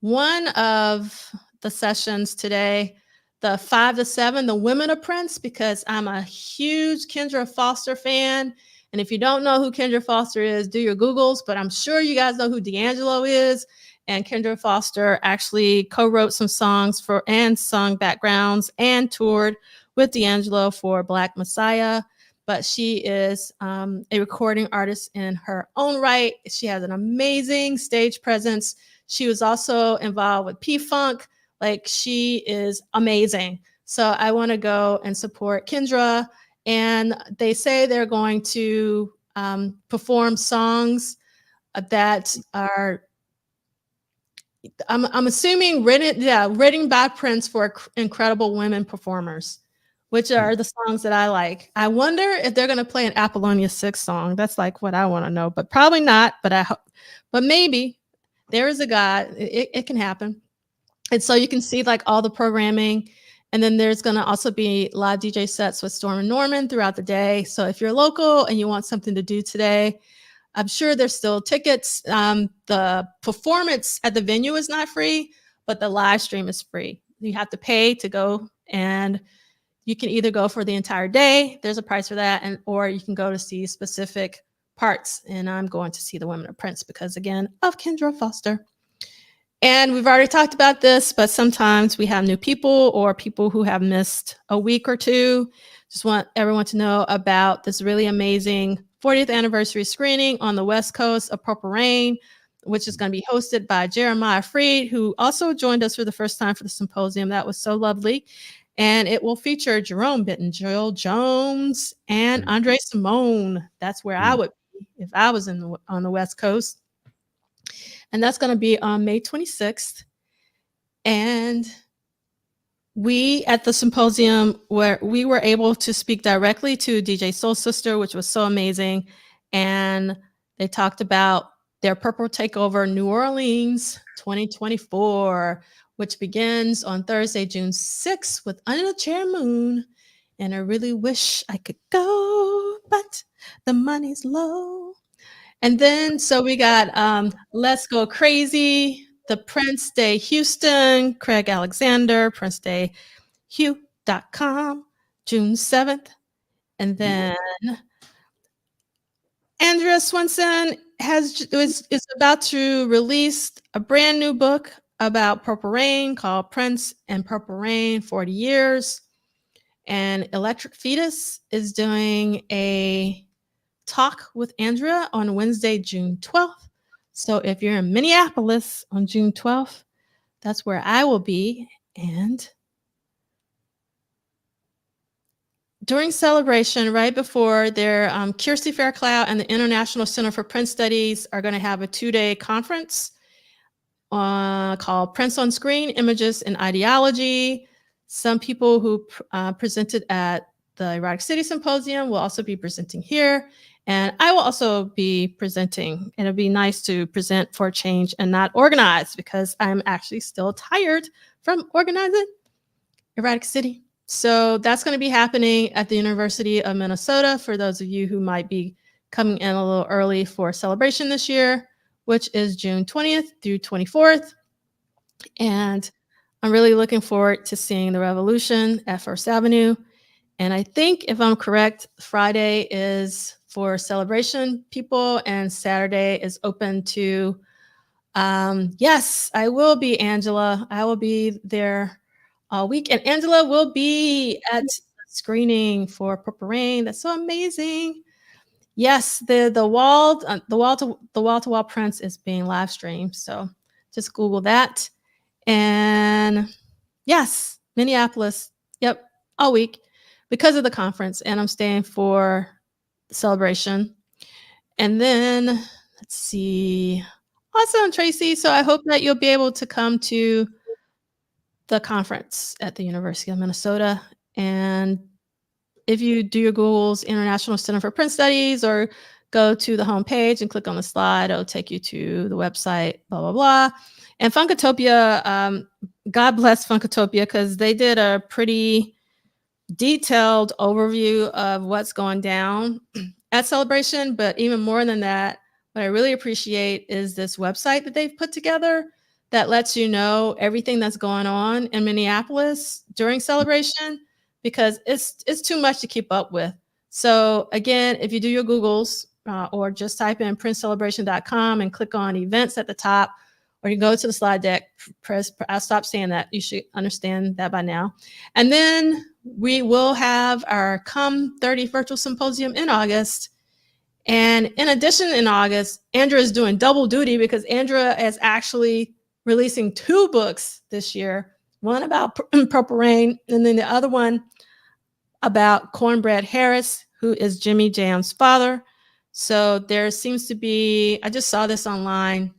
one of the sessions today, the 5 to 7, the Women of Prince, because I'm a huge Kendra Foster fan. And if you don't know who Kendra Foster is, do your Googles, but I'm sure you guys know who D'Angelo is. And Kendra Foster actually co-wrote some songs and sung backgrounds and toured with D'Angelo for Black Messiah. But she is a recording artist in her own right. She has an amazing stage presence. She was also involved with P-Funk. Like, she is amazing. So I want to go and support Kendra. And they say they're going to perform songs that are, I'm assuming, written by Prince for incredible women performers, which are the songs that I like. I wonder if they're going to play an Apollonia 6 song. That's like what I want to know, but probably not. But maybe. There is a God. It can happen. And so you can see like all the programming. And then there's going to also be live DJ sets with Storm and Norman throughout the day. So if you're local and you want something to do today, I'm sure there's still tickets. The performance at the venue is not free, but the live stream is free. You have to pay to go, and you can either go for the entire day. There's a price for that, or you can go to see specific parts. And I'm going to see the Women of Prince because, again, of Kendra Foster. And we've already talked about this, but sometimes we have new people or people who have missed a week or two. Just want everyone to know about this really amazing 40th anniversary screening on the West Coast of Purple Rain, which is going to be hosted by Jeremiah Freed, who also joined us for the first time for the symposium. That was so lovely. And it will feature Jerome Benton, Joel Jones, and Andre Simone. That's where I would be if I was on the West Coast. And that's going to be on May 26th. And we at the symposium, where we were able to speak directly to DJ Soul Sister, which was so amazing. And they talked about their Purple Takeover New Orleans 2024, which begins on Thursday, June 6th with Under the Cherry Moon. And I really wish I could go, but the money's low. And then, so we got Let's Go Crazy, the Prince Day Houston, Craig Alexander, PrinceDayHugh.com, June 7th. And then Andrea Swenson is about to release a brand new book about Purple Rain called Prince and Purple Rain 40 Years. And Electric Fetus is doing a talk with Andrea on Wednesday, June 12th. So if you're in Minneapolis on June 12th, that's where I will be. And during Celebration, right before their Kirsty Fairclough and the International Center for Prince Studies are going to have a 2-day conference called Prince on Screen, Images and Ideology. Some people who presented at the Erotic City Symposium will also be presenting here. And I will also be presenting. It'll be nice to present for change and not organize, because I'm actually still tired from organizing Erotic City. So that's going to be happening at the University of Minnesota for those of you who might be coming in a little early for celebration this year, which is June 20th through 24th. And I'm really looking forward to seeing the revolution at First Avenue. And I think, if I'm correct, Friday is for celebration people and Saturday is open to, yes, I will be, Angela. I will be there all week. And Angela will be at screening for Purple Rain. That's so amazing. Yes, the wall-to-wall prints is being live streamed. So just Google that. And yes, Minneapolis. Yep, all week because of the conference. And I'm staying for the celebration. And then let's see. Awesome, Tracy. So I hope that you'll be able to come to the conference at the University of Minnesota. And if you do your Google's International Center for Print Studies or go to the homepage and click on the slide, it'll take you to the website, blah, blah, blah. And Funkatopia, God bless Funkatopia, because they did a pretty detailed overview of what's going down at Celebration. But even more than that, what I really appreciate is this website that they've put together that lets you know everything that's going on in Minneapolis during Celebration, because it's too much to keep up with. So again, if you do your Googles or just type in printcelebration.com and click on events at the top, or you go to the slide deck, I'll stop saying that. You should understand that by now. And then we will have our Come 30 virtual symposium in August. And in addition, in August, Andrea is doing double duty because Andrea is actually releasing 2 books this year, one about Purple Rain, and then the other one about Cornbread Harris, who is Jimmy Jam's father. So there seems to be, I just saw this online.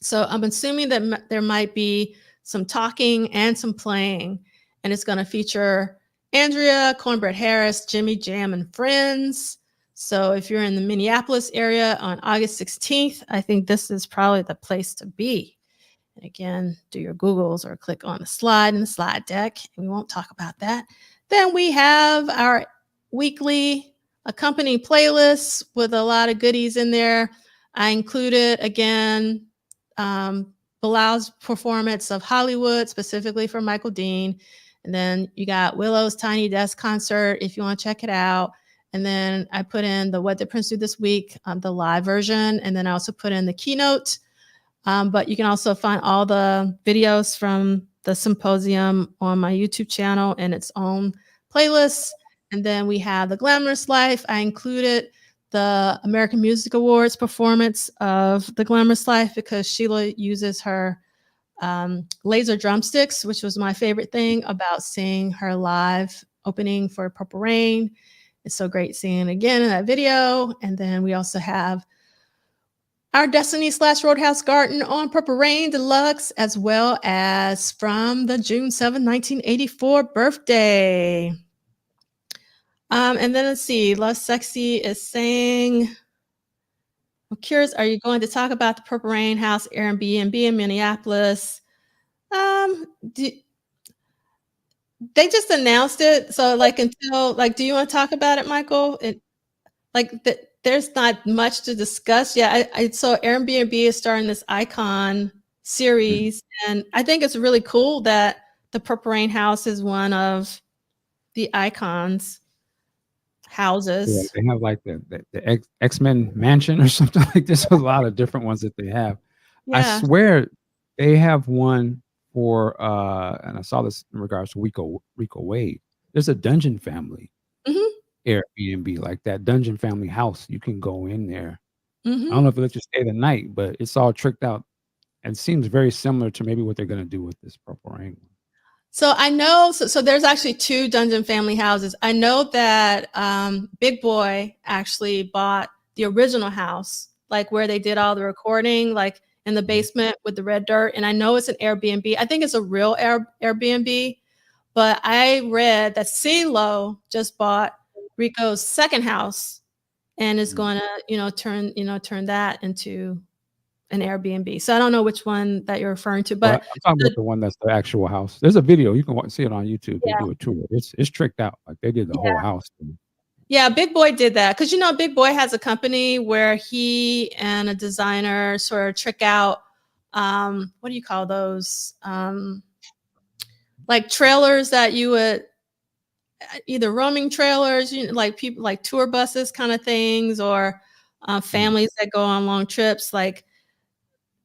So I'm assuming that there might be some talking and some playing, and it's going to feature Andrea, Cornbread Harris, Jimmy Jam, and friends. So if you're in the Minneapolis area on August 16th, I think this is probably the place to be. And again, do your Googles or click on the slide in the slide deck, and we won't talk about that. Then we have our weekly accompanying playlists with a lot of goodies in there. I included, again, Bilal's performance of Hollywood, specifically for Michael Dean. And then you got Willow's Tiny Desk concert if you want to check it out. And then I put in the What Did Prince Do This Week, the live version. And then I also put in the keynote. But you can also find all the videos from the symposium on my YouTube channel in its own playlist. And then we have the Glamorous Life. I included the American Music Awards performance of the Glamorous Life because Sheila uses her laser drumsticks, which was my favorite thing about seeing her live opening for Purple Rain. It's so great seeing it again in that video. And then we also have our Destiny / Roadhouse Garden on Purple Rain Deluxe, as well as from the June 7, 1984 birthday. And then let's see, Love Sexy is saying, I'm curious, are you going to talk about the Purple Rain House Airbnb in Minneapolis? They just announced it. So do you want to talk about it, Michael? There's not much to discuss. Yeah, I saw Airbnb is starting this icon series, and I think it's really cool that the Purple Rain House is one of the icons houses. Yeah, they have like the X-Men mansion or something like this. A lot of different ones that they have. Yeah. I swear they have one for and I saw this in regards to Rico Wade. There's a Dungeon Family Airbnb, like that Dungeon Family house. You can go in there. I don't know if it lets you stay the night, but it's all tricked out and seems very similar to maybe what they're going to do with this Purple Rain one. So I know, so there's actually 2 Dungeon Family houses. I know that Big Boy actually bought the original house, like where they did all the recording, like in the basement with the red dirt. And I know it's an Airbnb. I think it's a real Airbnb, but I read that CeeLo just bought Rico's second house and is going to, turn that into an Airbnb. So I don't know which one that you're referring to, Well, but I'm talking about the one that's the actual house. There's a video, you can see it on YouTube. They yeah, do a tour. It's tricked out, like, they did the whole house thing. yeah, Big Boy did that because Big Boy has a company where he and a designer sort of trick out. What do you call those? Like trailers that you would either roaming trailers, like people like tour buses kind of things, or families that go on long trips. Like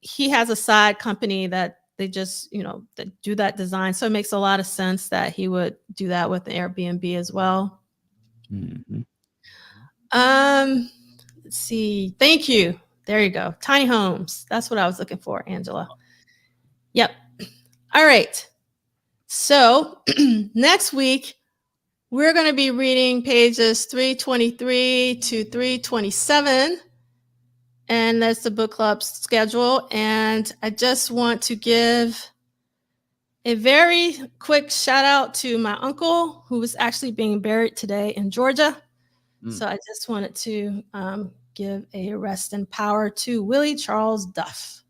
he has a side company that they just that do that design. So it makes a lot of sense that he would do that with the Airbnb as well. Mm-hmm. Let's see. Thank you. There you go. Tiny homes. That's what I was looking for, Angela. Yep. All right. So next week, we're going to be reading pages 323 to 327. And that's the book club schedule. And I just want to give a very quick shout out to my uncle, who was actually being buried today in Georgia. So I just wanted to give a rest in power to Willie Charles Duff.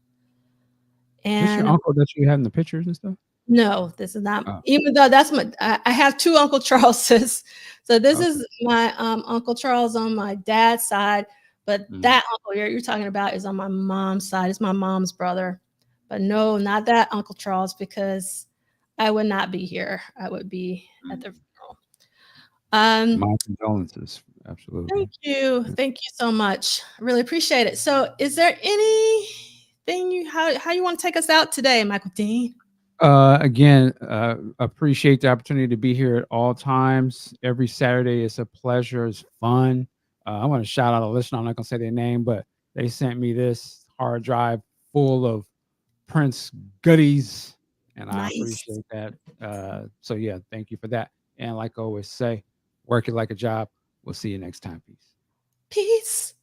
And this your uncle that you had in the pictures and stuff? No, this is not. Even though that's I have two Uncle Charleses. So this is my Uncle Charles on my dad's side, but that uncle you're talking about is on my mom's side. It's my mom's brother. But no, not that Uncle Charles, because I would not be here. I would be at the funeral. My condolences. Absolutely. Thank you so much. I really appreciate it. So is there anything how you want to take us out today, Michael Dean? Again, appreciate the opportunity to be here at all times. Every Saturday is a pleasure. It's fun. I want to shout out a listener. I'm not going to say their name, but they sent me this hard drive full of Prince goodies, and I appreciate that. So yeah, thank you for that. And like I always say, work it like a job. We'll see you next time. Peace. Peace.